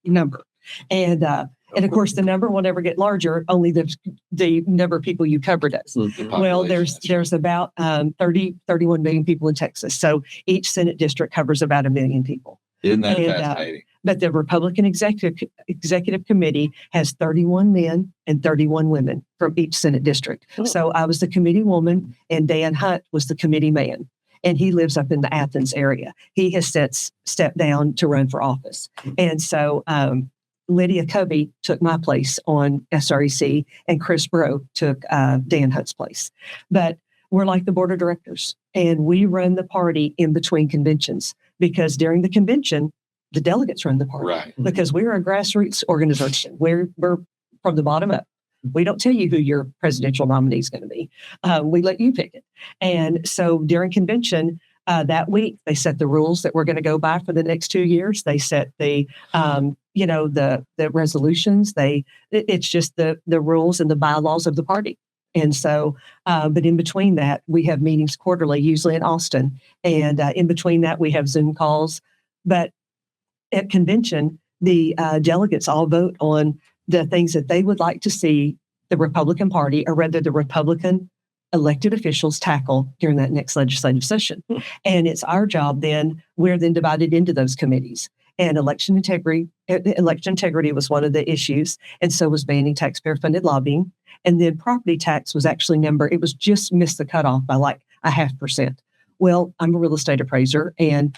number. And And of course, the number will never get larger. Only the number of people you cover does. Well, there's about 31 million people in Texas. So each Senate district covers about 1 million people. Isn't that fascinating? But the Republican Executive Committee has 31 men and 31 women from each Senate district. So I was the committee woman, and Dan Hunt was the committee man. And he lives up in the Athens area. He has stepped down to run for office. And so Lydia Covey took my place on SREC, and Chris Bro took Dan Hunt's place. But we're like the board of directors, and we run the party in between conventions, because during the convention, the delegates run the party. Right. Because we're a grassroots organization. We're from the bottom up. We don't tell you who your presidential nominee is going to be. We let you pick it. And so during convention that week, they set the rules that we're going to go by for the next 2 years. They set the resolutions. It's just the rules and the bylaws of the party. And so, but in between that, we have meetings quarterly, usually in Austin. And in between that, we have Zoom calls. But at convention, the delegates all vote on the things that they would like to see the Republican Party, or rather the Republican elected officials, tackle during that next legislative session. And it's our job then, we're then divided into those committees. And election integrity was one of the issues, and so was banning taxpayer-funded lobbying. And then property tax was actually it was just missed the cutoff by like 0.5%. Well, I'm a real estate appraiser, and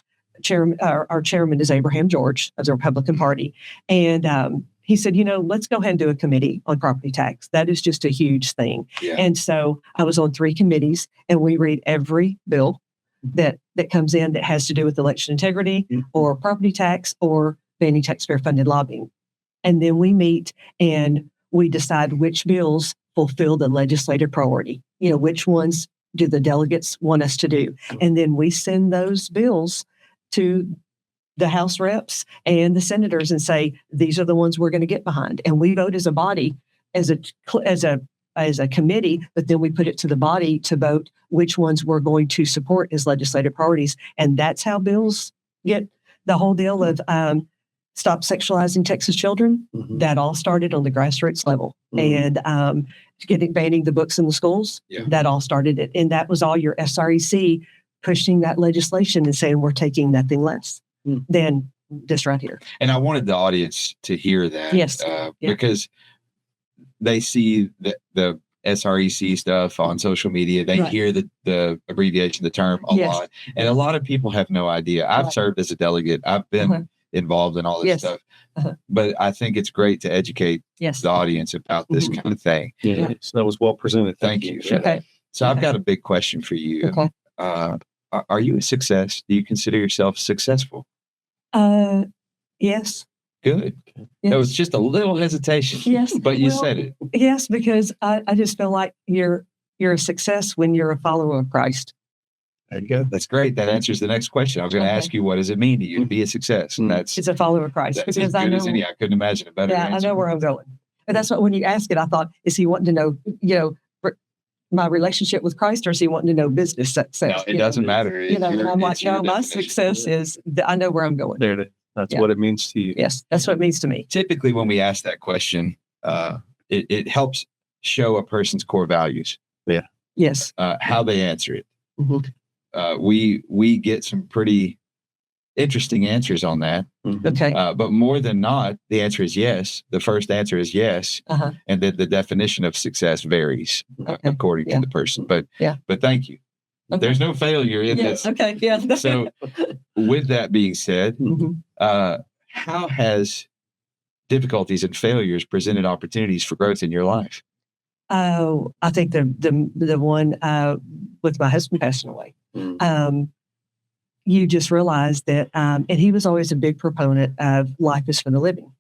our chairman is Abraham George of the Republican Party. And he said, let's go ahead and do a committee on property tax. That is just a huge thing. Yeah. And so I was on 3 committees, and we read every bill that comes in that has to do with election integrity or property tax or banning taxpayer-funded lobbying. And then we meet and we decide which bills fulfill the legislative priority. Which ones do the delegates want us to do? And then we send those bills to the House reps and the senators and say, these are the ones we're going to get behind. And we vote as a body, as a committee, but then we put it to the body to vote which ones we're going to support as legislative priorities. And that's how bills get the whole deal of stop sexualizing Texas children. That all started on the grassroots level. And banning the books in the schools, that all started it. And that was all your SREC pushing that legislation and saying we're taking nothing less than this right here. And I wanted the audience to hear that. Yes. Because they see the SREC stuff on social media. They hear the abbreviation, the term a lot. And a lot of people have no idea. I've served as a delegate. I've been involved in all this stuff. But I think it's great to educate the audience about this kind of thing. Yes, that was well presented. Thank you. So I've got a big question for you. Okay. Are you a success? Do you consider yourself successful? Yes. Good. Yes. There was just a little hesitation. Yes. But you said it. Yes, because I just feel like you're a success when you're a follower of Christ. There you go. That's great. That answers the next question. I was going to ask you, what does it mean to you to be a success? And it's a follower of Christ. That's as good as any. I couldn't imagine a better answer. I know where I'm going. And that's what, when you ask it, I thought, is he wanting to know, my relationship with Christ, or is he wanting to know business success? No, it doesn't matter. I'm like, no, my success is, I know where I'm going. That's what it means to you. Yes, that's what it means to me. Typically, when we ask that question, it helps show a person's core values. Yeah. Yes. How they answer it. We get some pretty interesting answers on that. Okay. But more than not, the answer is yes. The first answer is yes. And then the definition of success varies according to the person. But thank you. Okay. There's no failure in this. Okay. Yeah. So with that being said, how has difficulties and failures presented opportunities for growth in your life? Oh, I think the one with my husband passing away. You just realize that, and he was always a big proponent of life is for the living.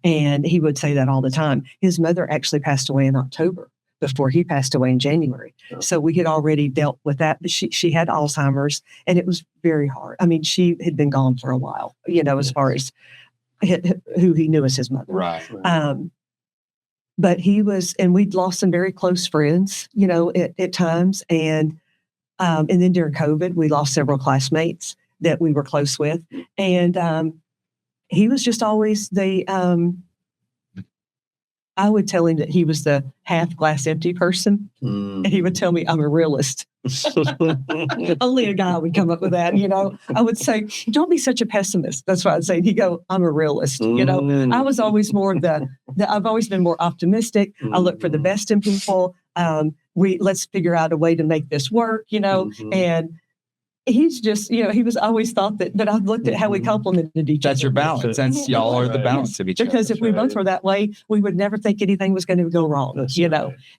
And he would say that all the time. His mother actually passed away in October before he passed away in January. Oh. So we had already dealt with that. But she had Alzheimer's, and it was very hard. I mean, she had been gone for a while, as far as who he knew as his mother. Right. But he was, and we'd lost some very close friends, at times. And then during COVID, we lost several classmates that we were close with. And he was just always the I would tell him that he was the half glass empty person, and he would tell me I'm a realist. Only a guy would come up with that, I would say, don't be such a pessimist. That's what I'd say. He'd go, I'm a realist. I was always more I've always been more optimistic. I look for the best in people. Let's figure out a way to make this work, and he's just, he was always thought that, but I've looked at how we complemented each other. That's your balance. That's y'all are the balance of each other. Because if we both were that way, we would never think anything was going to go wrong,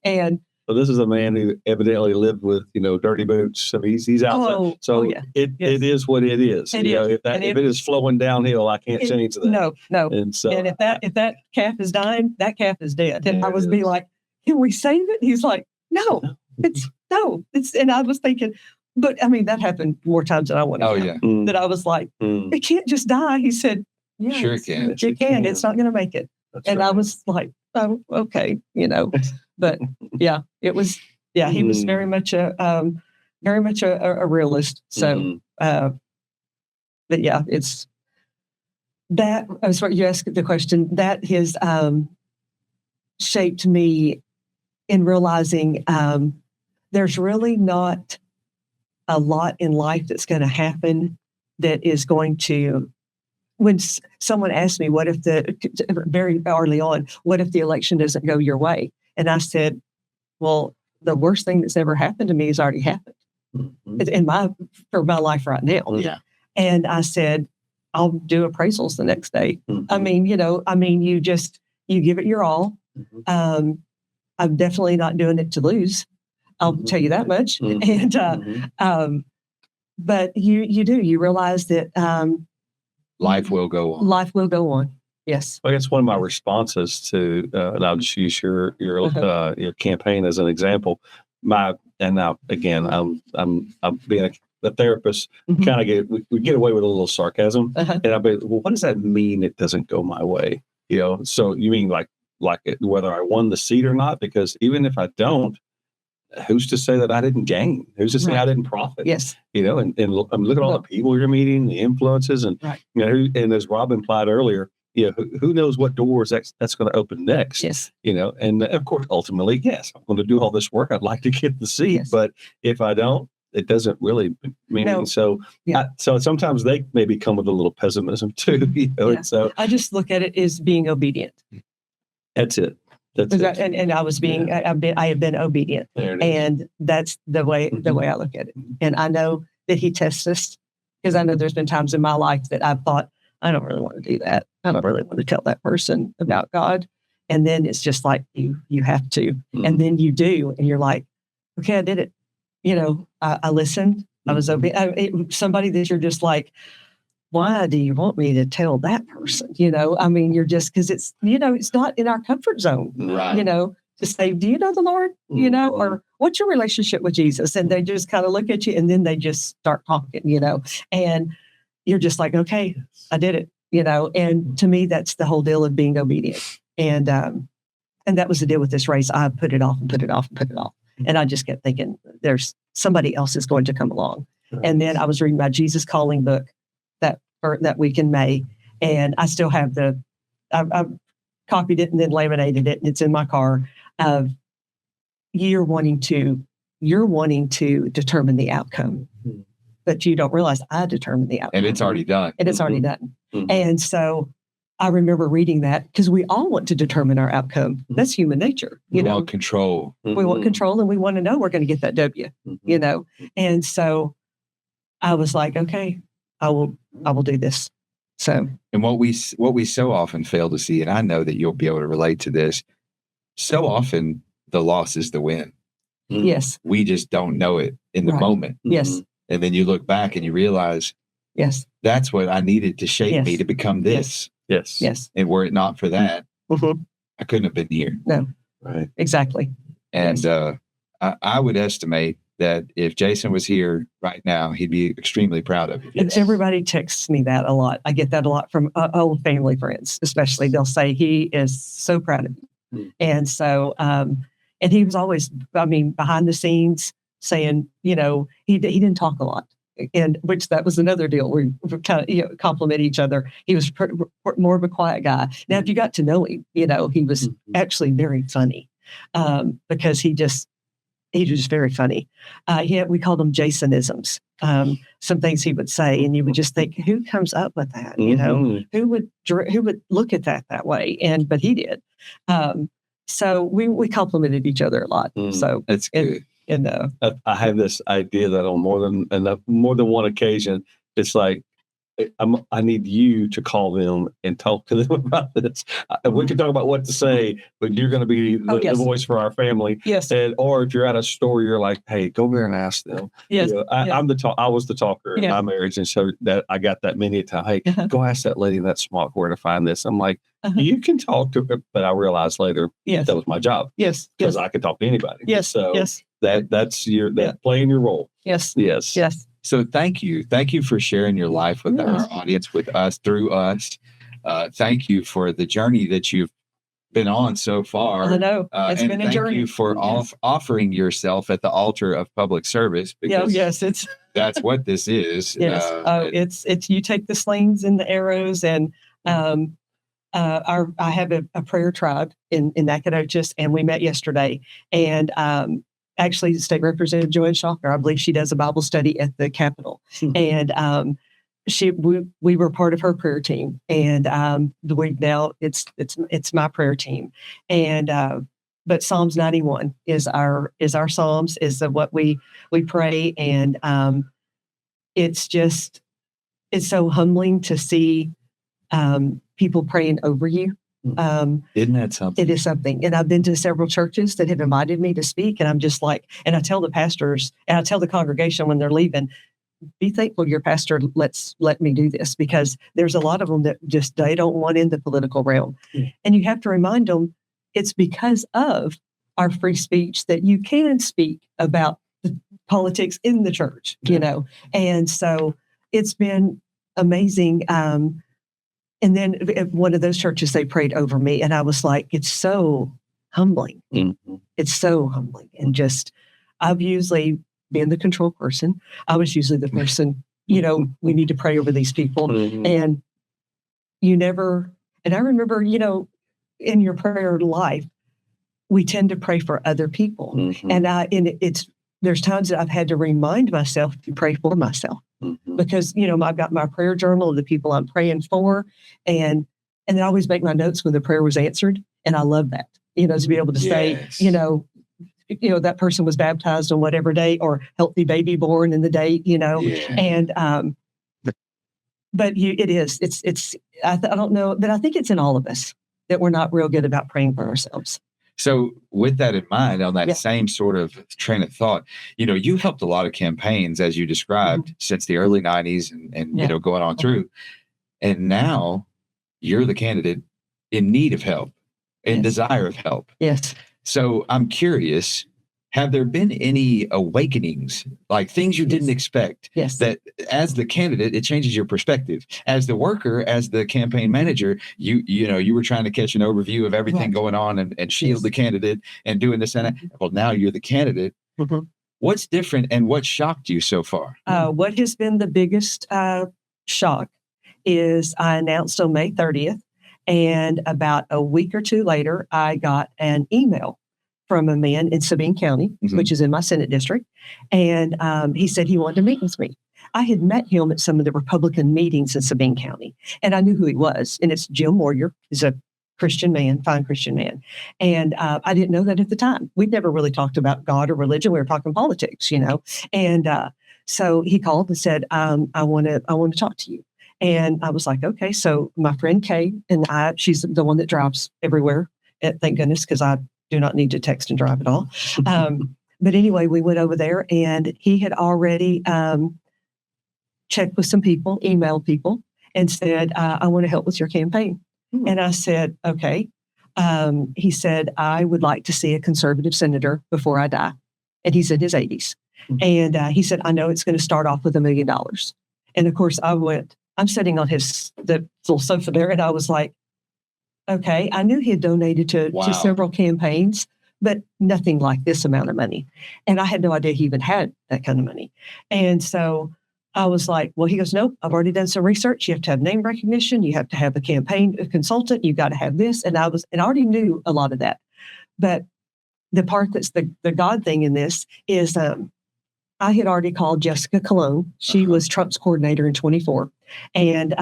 and so this is a man who evidently lived with, dirty boots. So he's out. It is what it is. If it is flowing downhill, I can't change that. No. And so, and if that calf is dying, that calf is dead. And I was be like, can we save it? He's like, no. And I was thinking, but I mean, that happened more times than I wanted. Oh yeah. That I was like, it can't just die. He said, yeah, sure it can. It can. It's not going to make it. That's and right. I was like, oh, okay, but yeah, it was, he was very much a realist. So, but yeah, it's that, as what you asked the question, that has shaped me in realizing there's really not a lot in life that's going to happen that is going to, when someone asked me, what if very early on, what if the election doesn't go your way? And I said, well, the worst thing that's ever happened to me has already happened for my life right now. Yeah. And I said, I'll do appraisals the next day. I mean, you give it your all. I'm definitely not doing it to lose. I'll tell you that much. And, but you realize that, life will go on. Life will go on. Yes. I guess one of my responses to, and I'll just use your campaign as an example. I'm being a therapist. Kind of we get away with a little sarcasm, and I'll be, well, what does that mean? It doesn't go my way, So you mean like whether I won the seat or not? Because even if I don't, who's to say that I didn't gain? Who's to say I didn't profit? Yes. And look at all the people you're meeting, the influences, and and as Rob implied earlier, who knows what doors that's going to open next? Yes. And of course, ultimately, yes, I'm going to do all this work. I'd like to get the seat, but if I don't, it doesn't really mean. No. So, so sometimes they maybe come with a little pessimism too. And so I just look at it as being obedient. That's it. And I was being, I have been obedient, and that's the way I look at it. And I know that He tests us, because I know there's been times in my life that I've thought, I don't really want to do that. I don't really want to tell that person about God. And then it's just like you have to, and then you do, and you're like, okay, I did it. I listened. I was obedient. Somebody that you're just like, why do you want me to tell that person? I mean, you're just, because it's, it's not in our comfort zone, right? To say, do you know the Lord? Or what's your relationship with Jesus? And they just kind of look at you, and then they just start talking, and you're just like, okay, I did it, and to me, that's the whole deal of being obedient. And that was the deal with this race. I put it off and put it off and put it off. And I just kept thinking, there's somebody else is going to come along. And then I was reading my Jesus Calling book that week in May, and I still have I've copied it and then laminated it, and it's in my car. You're wanting to determine the outcome, but you don't realize I determine the outcome, and it's already done. And so I remember reading that, because we all want to determine our outcome. That's human nature. We want control. We want control, and we want to know we're going to get that W. And so I was like, okay, I will do this. So, and what we so often fail to see, and I know that you'll be able to relate to this, so often the loss is the win. Yes. We just don't know it in the moment. Yes. And then you look back and you realize, yes, that's what I needed to shape me to become this. Yes. Yes. And were it not for that, I couldn't have been here. No. Right. Exactly. And I would estimate that if Jason was here right now, he'd be extremely proud of you. And everybody texts me that a lot. I get that a lot from old family friends, especially. They'll say he is so proud of you. And so, and he was always, behind the scenes saying, he didn't talk a lot. and which that was another deal. We kind of compliment each other. He was more of a quiet guy. Now, if you got to know him, he was actually very funny because he was just very funny. We called them Jasonisms. Some things he would say, and you would just think, who comes up with that? Who would look at that way? But he did. So we complimented each other a lot. So that's good. I have this idea that on more than one occasion, it's like, I need you to call them and talk to them about this. We can talk about what to say, but you're going to be the voice for our family. Yes. Or if you're at a store, you're like, hey, go there and ask them. Yes. I was the talker in my marriage. And so that I got that many times. Hey, go ask that lady in that smart where to find this. I'm like, you can talk to her. But I realized later that was my job. Yes. Because I could talk to anybody. Yes. So that's playing your role. Yes. Yes. Yes. So thank you. Thank you for sharing your life with our audience, with us, through us. Thank you for the journey that you've been on so far. I know. It's been a journey. Thank you for offering yourself at the altar of public service. Because that's what this is. Yes. It's you take the slings and the arrows, and I have a prayer tribe in Nacogdoches, and we met yesterday, and actually, State Representative Joanne Shocker, I believe she does a Bible study at the Capitol. And we were part of her prayer team. And it's my prayer team. And but Psalms 91 is our Psalms, is what we pray. And it's so humbling to see people praying over you. Isn't that something? It is something. And I've been to several churches that have invited me to speak. And I'm just like, and I tell the pastors and I tell the congregation when they're leaving, be thankful your pastor let me do this, because there's a lot of them that they don't want in the political realm. And you have to remind them it's because of our free speech that you can speak about the politics in the church, And so it's been amazing. And then at one of those churches, they prayed over me. And I was like, it's so humbling. It's so humbling. And I've usually been the control person. I was usually the person, we need to pray over these people. And I remember, in your prayer life, we tend to pray for other people. And there's times that I've had to remind myself to pray for myself. Because, I've got my prayer journal of the people I'm praying for. And then I always make my notes when the prayer was answered. And I love that, to be able to say, that person was baptized on whatever day, or healthy baby born in the day, and, but I don't know, but I think it's in all of us that we're not real good about praying for ourselves. So with that in mind, on that same sort of train of thought, you helped a lot of campaigns, as you described, since the early 90s and going on through. And now you're the candidate in need of help, in desire of help. Yes. So I'm curious, have there been any awakenings, like things you didn't expect? Yes. That as the candidate, it changes your perspective. As the worker, as the campaign manager, you were trying to catch an overview of everything going on and shield the candidate and doing this and that. Well, now you're the candidate. What's different and what shocked you so far? What has been the biggest shock is I announced on May 30th. And about a week or two later, I got an email from a man in Sabine County, which is in my Senate district. And he said he wanted to meet with me. I had met him at some of the Republican meetings in Sabine County, and I knew who he was. And it's Jim Warrior. He's a Christian man, fine Christian man. And I didn't know that at the time. We'd never really talked about God or religion. We were talking politics, And so he called and said, I want to talk to you. And I was like, okay. So my friend Kay and she's the one that drives everywhere. Thank goodness, because I do not need to text and drive at all. But anyway, we went over there, and he had already checked with some people, emailed people, and said, I want to help with your campaign. And I said, okay. He said, I would like to see a conservative senator before I die. And he's in his 80s. And he said, I know it's going to start off with $1 million. And of course, I'm sitting on the little sofa there, and I was like, okay. I knew he had donated to several campaigns, but nothing like this amount of money. And I had no idea he even had that kind of money. And so I was like, well, he goes, nope, I've already done some research. You have to have name recognition. You have to have a campaign consultant. You got to have this. And I already knew a lot of that. But the part that's the God thing in this is I had already called Jessica Cologne. She was Trump's coordinator in 24. And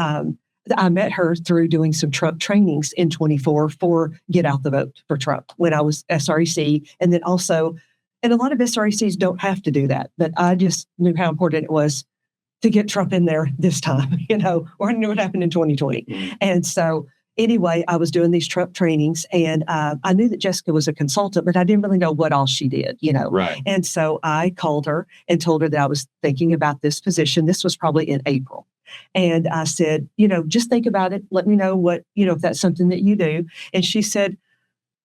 I met her through doing some Trump trainings in 24 for Get Out the Vote for Trump when I was SREC. And then also, and a lot of SRECs don't have to do that, but I just knew how important it was to get Trump in there this time, or I knew what happened in 2020. And so anyway, I was doing these Trump trainings, and I knew that Jessica was a consultant, but I didn't really know what all she did, Right. And so I called her and told her that I was thinking about this position. This was probably in April. And I said, just think about it. Let me know what, if that's something that you do. And she said,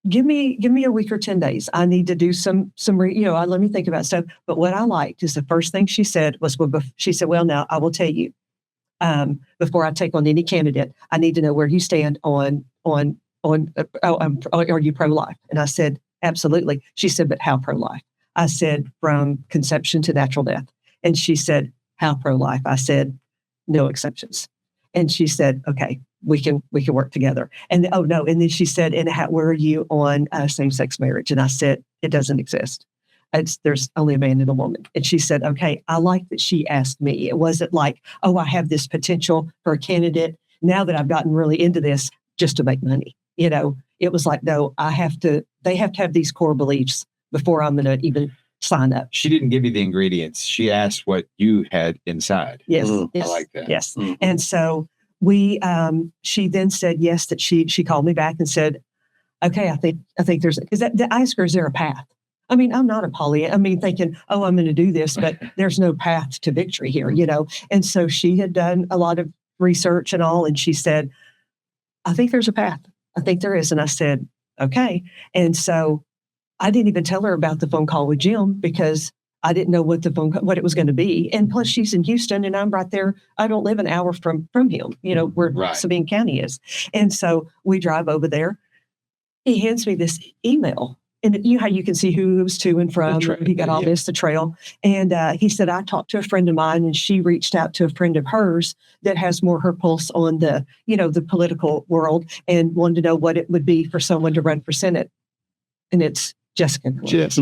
give me a week or 10 days. I need to do some, let me think about stuff. But what I liked is the first thing she said was, she said, well, now I will tell you, before I take on any candidate, I need to know where you stand on are you pro-life? And I said, absolutely. She said, but how pro-life? I said, from conception to natural death. And she said, how pro-life? I said, no exceptions. And she said, okay, we can work together. And oh no. And then she said, and where are you on same-sex marriage? And I said, it doesn't exist. There's only a man and a woman. And she said, okay, I like that she asked me. It wasn't like, oh, I have this potential for a candidate now that I've gotten really into this just to make money. It was like, no, they have to have these core beliefs before I'm going to even sign up. She didn't give you the ingredients. She asked what you had inside. Yes. I like that. Yes. And so she then said yes, that she called me back and said, okay, I think there's, because I asked her, is there a path? I mean, I'm not a Pollyanna. I mean, thinking, oh, I'm going to do this, but there's no path to victory here, And so she had done a lot of research and all, and she said, I think there's a path. I think there is. And I said, okay. And so I didn't even tell her about the phone call with Jim because I didn't know what it was going to be. And plus she's in Houston and I'm right there. I don't live an hour from him, where Sabine County is. And so we drive over there. He hands me this email. And how you can see who it was to and from. He got all this, the trail. And he said, I talked to a friend of mine and she reached out to a friend of hers that has more her pulse on the, the political world and wanted to know what it would be for someone to run for Senate. And it's Jessica. Yes.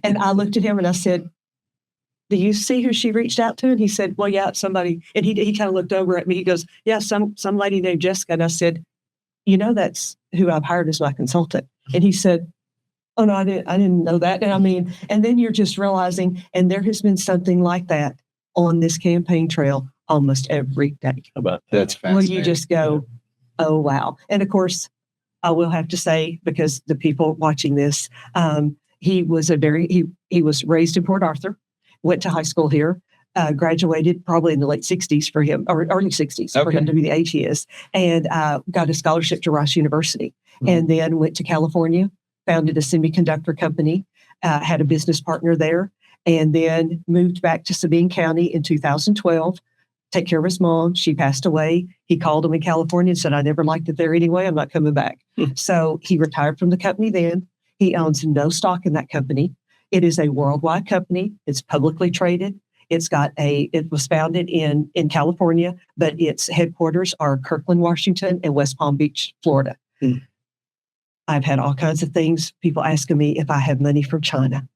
And I looked at him and I said, do you see who she reached out to? And he said, well, yeah, somebody. And he kind of looked over at me. He goes, yeah, some lady named Jessica. And I said, that's who I've hired as my consultant. And he said, oh no, I didn't know that. And and then you're just realizing, and there has been something like that on this campaign trail almost every day. That's fascinating. Well, you just go, oh wow. And of course, I will have to say, because the people watching this, he was raised in Port Arthur, went to high school here, graduated probably in the late 60s for him, or early 60s for him to be the age he is, and got a scholarship to Rice University, and then went to California, founded a semiconductor company, had a business partner there, and then moved back to Sabine County in 2012, take care of his mom. She passed away. He called him in California and said, I never liked it there anyway. I'm not coming back. So he retired from the company then. He owns no stock in that company. It is a worldwide company. It's publicly traded. It was founded in California, but its headquarters are Kirkland, Washington, and West Palm Beach, Florida. I've had all kinds of things. People asking me if I have money from China.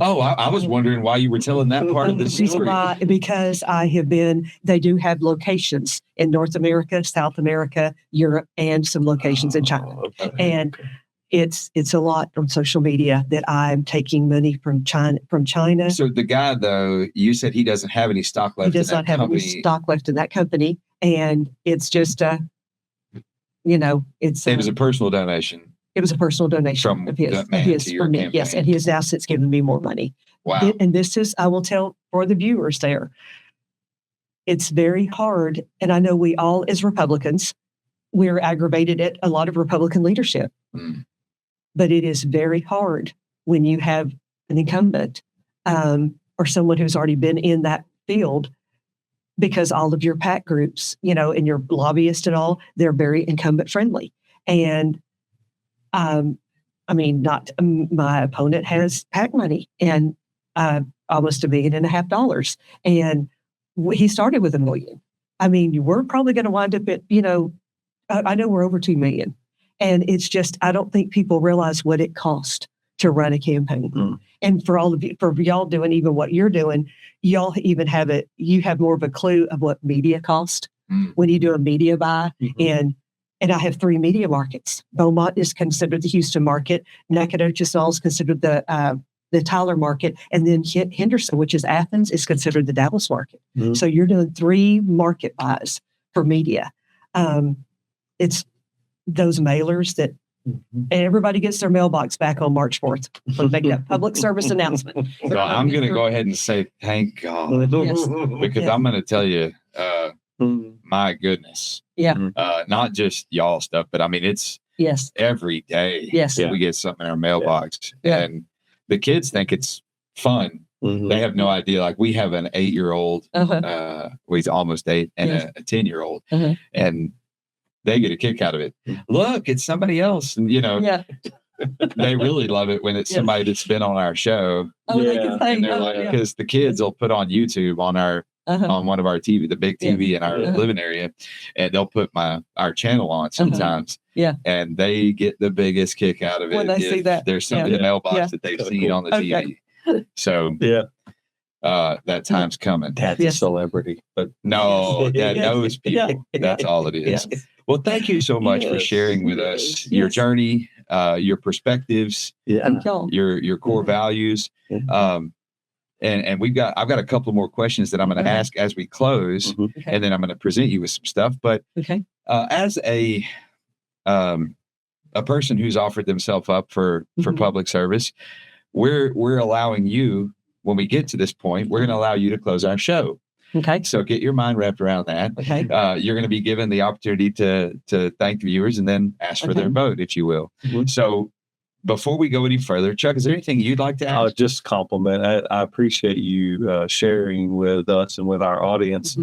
Oh, I was wondering why you were telling that part of the story. Because they do have locations in North America, South America, Europe, and some locations in China. Okay. And it's a lot on social media that I'm taking money from China. So the guy, though, you said he doesn't have any stock left. He does not have any stock left in that company. And it's just it was a personal donation. It was a personal donation of his for me. Campaign. Yes. And he has now since given me more money. Wow. And this is, I will tell for the viewers there, it's very hard. And I know we all, as Republicans, we're aggravated at a lot of Republican leadership. But it is very hard when you have an incumbent or someone who's already been in that field, because all of your PAC groups, and your lobbyists and all, they're very incumbent friendly. And my opponent has PAC money and almost $1.5 million. And he started with $1 million. I mean, we're probably going to wind up at, I know we're over 2 million. And it's just, I don't think people realize what it costs to run a campaign. And for all of you, for y'all doing even what you're doing, y'all even you have more of a clue of what media cost when you do a media buy. And I have 3 media markets. Beaumont is considered the Houston market. Nacogdoches Falls is considered the Tyler market. And then Henderson, which is Athens, is considered the Dallas market. So you're doing 3 market buys for media. It's those mailers that everybody gets their mailbox back on March 4th for making a public service announcement. So I'm going to go ahead and say, thank God, Yes. because I'm going to tell you, my goodness, not just y'all stuff, but I mean, it's every day. Yes. We get something in our mailbox and the kids think it's fun. They have no idea. Like we have an 8-year-old, he's almost 8, and a 10-year-old, and they get a kick out of it. Look, it's somebody else. And, they really love it when it's somebody that's been on our show. They can say, and they're like, because the kids will put on YouTube on our, on one of our TV, the big TV in our living area, and they'll put our channel on sometimes. And they get the biggest kick out of it when they see that. There's something in the mailbox that they've seen on the TV. So that time's coming. Dad's a celebrity, but no, Dad knows people. That's all it is. Well, thank you so much for sharing with us your journey, your perspectives, your core values. And I've got a couple more questions that I'm going to ask as we close, and then I'm going to present you with some stuff. But as a person who's offered themselves up for public service, we're allowing you, when we get to this point, we're going to allow you to close our show. Okay. So get your mind wrapped around that. Okay. You're going to be given the opportunity to thank the viewers and then ask for their vote, if you will. So before we go any further, Chuck, is there anything you'd like to add? I'll just compliment. I appreciate you sharing with us and with our audience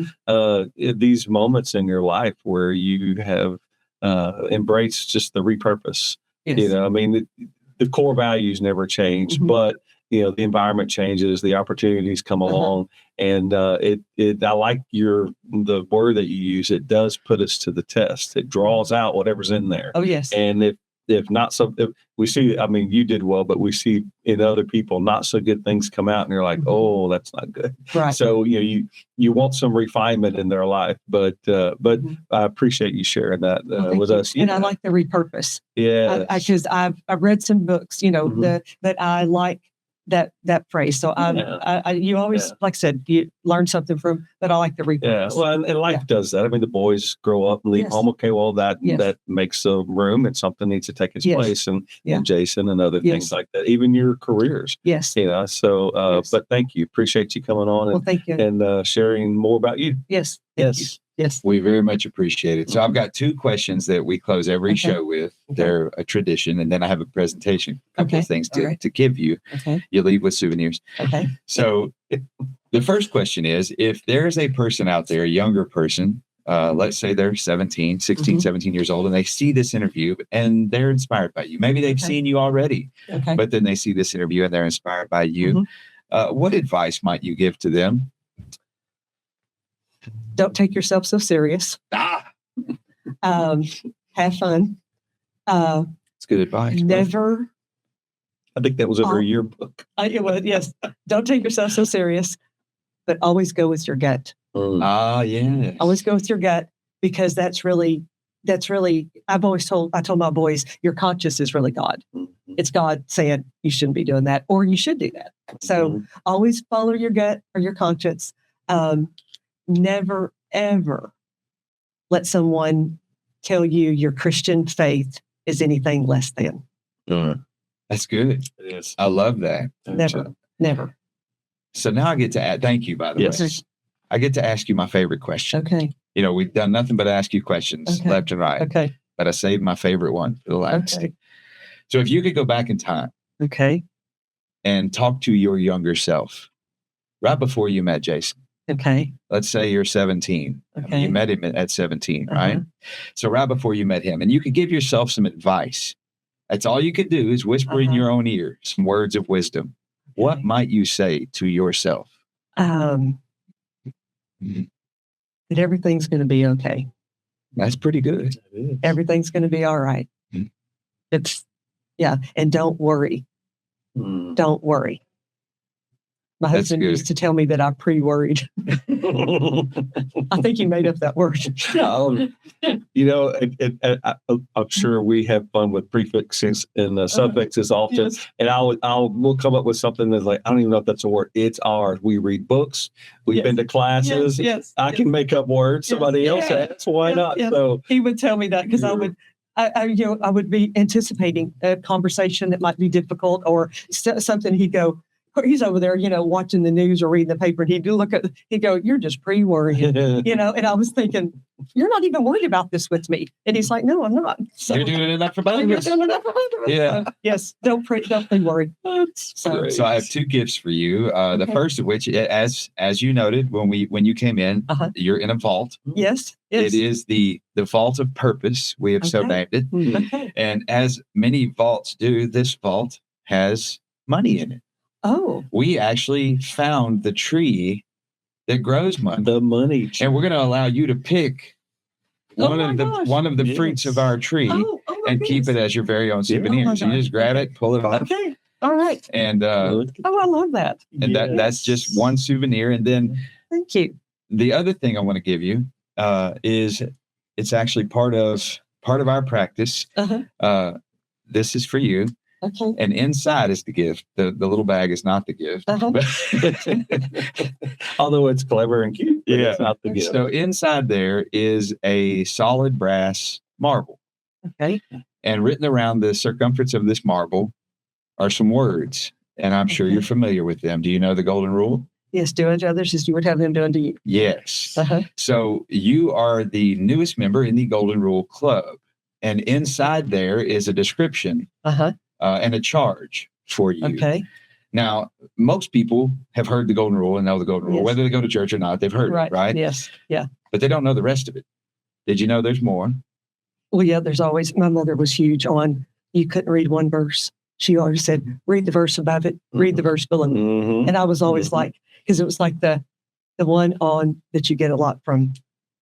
these moments in your life where you have embraced just the repurpose. I mean, the core values never change, but the environment changes, the opportunities come along, and I like the word that you use. It does put us to the test. It draws out whatever's in there. Oh yes. And if not so, if we see, I mean, you did well, but we see in other people not so good things come out, and you're like, oh, that's not good. Right. So you want some refinement in their life, but I appreciate you sharing that with us. And I like the repurpose. Yeah, because I've read some books, that I like that phrase. So you always, like I said, you learn something from, but I like the repurpose. Yeah, well, and life does that. I mean, the boys grow up and leave home. Okay, well, that makes a room, and something needs to take its place, and Jason and other things like that. Even your careers. Yes. So, but thank you. Appreciate you coming on thank you. and sharing more about you. Yes. Yes. We very much appreciate it. So I've got 2 questions that we close every show with. They're a tradition. And then I have a presentation, a couple of things to give you. You leave with souvenirs. So the first question is, if there's a person out there, a younger person, let's say they're 16, 17 years old, and they see this interview and they're inspired by you. Maybe they've seen you already, but then they see this interview and they're inspired by you. What advice might you give to them? Don't take yourself so serious. Have fun. It's good advice. Never. I think that was over a yearbook. Yes. Don't take yourself so serious, but always go with your gut. Yeah. Always go with your gut, because that's really, I told my boys, your conscience is really God. It's God saying you shouldn't be doing that, or you should do that. So always follow your gut or your conscience. Never, ever let someone tell you your Christian faith is anything less than. That's good. It is. I love that. Never. So now I get to add, thank you, by the way. I get to ask you my favorite question. Okay. We've done nothing but ask you questions left and right. Okay. But I saved my favorite one for the last. Okay. So if you could go back in time. Okay. And talk to your younger self right before you met Jason. Okay. Let's say you're 17. Okay. You met him at 17, right? So right before you met him, and you could give yourself some advice. That's all you could do is whisper in your own ear some words of wisdom. What might you say to yourself? Mhm. that everything's going to be okay. That's pretty good. Everything's going to be all right. Mhm. And don't worry. Mm. Don't worry. My That's husband good. used to tell me that I pre-worried. I think he made up that word. No, I'm sure we have fun with prefixes and suffixes often, Yes. and we'll come up with something that's like, I don't even know if that's a word. It's ours. We read books. We've Yes. been to classes. Yes. I can make up words. Somebody else Yeah. has. Why not? Yes. So He would tell me that because I would be anticipating a conversation that might be difficult or something. He'd go, he's over there, watching the news or reading the paper, and he'd go, you're just pre-worrying, and I was thinking, you're not even worried about this with me. And he's like, no, I'm not. So, You're doing enough for both of you're us. doing enough for both of us. Yeah. So, yes, don't be worried. So, So I have two gifts for you. The Okay. first of which, as you noted when you came in, Uh-huh. you're in a vault. yes. It is the vault of purpose. We have so Okay. named it. Okay. And as many vaults do, this vault has money in it. Oh, We actually found the tree that grows money, the money. and we're going to allow you to pick Oh one my of the gosh. fruits Yes. of our tree my and keep it goodness. as your very own Yeah. souvenir. Oh my So you just gosh. grab it, pull it off, Okay. All right. and Oh, I love that. that's just one souvenir. And then Thank you. the other thing I want to give you is it's actually part of our practice. Uh-huh. This is for you, Okay. and inside is the gift. The little bag is not the gift. Uh-huh. Although it's clever and cute, but Yeah. it's not the gift. So inside there is a solid brass marble, Okay. and written around the circumference of this marble are some words, and I'm sure you're Okay. familiar with them. Do you know the golden rule? Yes, do unto others as you would have them do unto you. Yes. Uh-huh. So you are the newest member in the Golden Rule Club, and inside there is a description Uh-huh. And a charge for you. Okay. Now, most people have heard the Golden Rule and know the Golden Rule, Yes. whether they go to church or not. They've heard it, right? Yes. Yeah. But they don't know the rest of it. Did you know there's more? Well, yeah, there's always, my mother was huge on, you couldn't read one verse. She always said, read the verse above it, read the verse below it. Mhm. And I was always Mhm. like, because it was like the one on that you get a lot from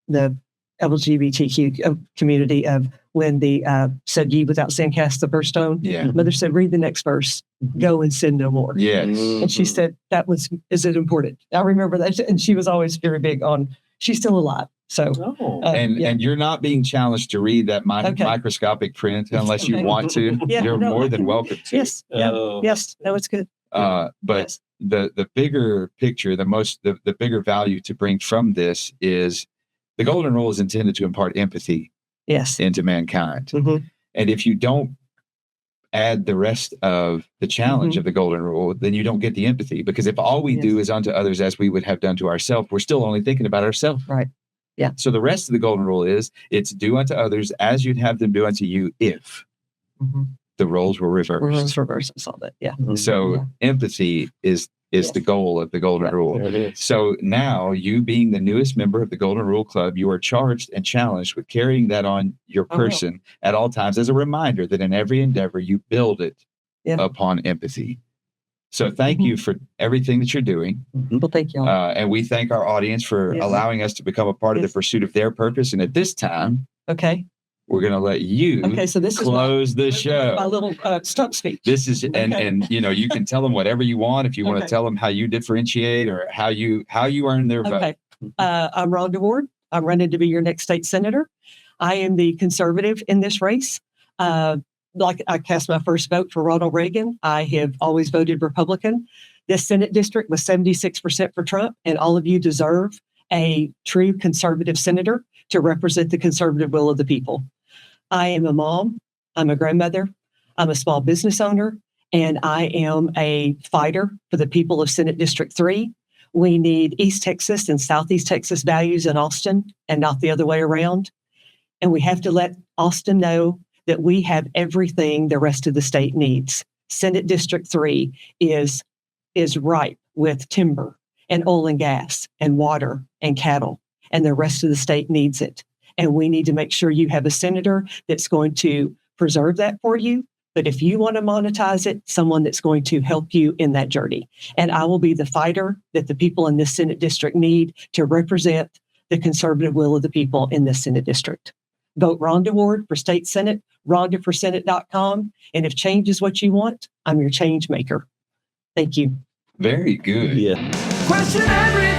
the LGBTQ community of when the said ye without sin cast the first stone. Yeah. Mother said, read the next verse, go and sin no more. Yes. And she said, is it important? I remember that. And she was always very big on, she's still alive. So, Oh. And you're not being challenged to read that Okay. microscopic print unless you Okay. want to. Yeah, You're no, more I than can- welcome to. yes. Yeah. Oh. Yes. No, it's good. But Yes. the bigger picture, the bigger value to bring from this is the Golden Rule is intended to impart empathy Yes. into mankind. Mhm. And if you don't add the rest of the challenge of the Golden Rule, then you don't get the empathy. Because if all we do is unto others as we would have done to ourselves, we're still only thinking about ourselves. Right. Yeah. So the rest of the Golden Rule is it's do unto others as you'd have them do unto you if Mhm. the roles were reversed. Reverse. I saw that. Yeah. So Yeah. empathy is Yes. the goal of the Golden Right. Rule. There it is. So now, you being the newest member of the Golden Rule Club, you are charged and challenged with carrying that on your I will. person at all times as a reminder that in every endeavor you build it Yeah. upon empathy. So thank Mhm. you for everything that you're doing. Well, thank y'all. And we thank our audience for Yes. allowing us to become a part of the Yes. pursuit of their purpose. And at this time, Okay. we're going to let you Okay. So this close the is my show. little stump speech. This is and Okay. and you can tell them whatever you want if you want to Okay. tell them how you differentiate or how you earn their vote. Okay. I'm Rhonda Ward. I'm running to be your next state senator. I am the conservative in this race. Like I cast my first vote for Ronald Reagan. I have always voted Republican. This Senate district was 76% for Trump, and all of you deserve a true conservative senator to represent the conservative will of the people. I am a mom. I'm a grandmother. I'm a small business owner, and I am a fighter for the people of Senate District 3. We need East Texas and Southeast Texas values in Austin and not the other way around. And we have to let Austin know that we have everything the rest of the state needs. Senate District 3 is ripe with timber and oil and gas and water and cattle, and the rest of the state needs it. And we need to make sure you have a senator that's going to preserve that for you, But if you want to monetize it, someone that's going to help you in that journey. And I will be the fighter that the people in this Senate district need to represent the conservative will of the people in this Senate district. Vote Rhonda Ward for state Senate, RhondaForSenate.com. And if change is what you want, I'm your change maker. Thank you. Very good. Yeah. Question everything.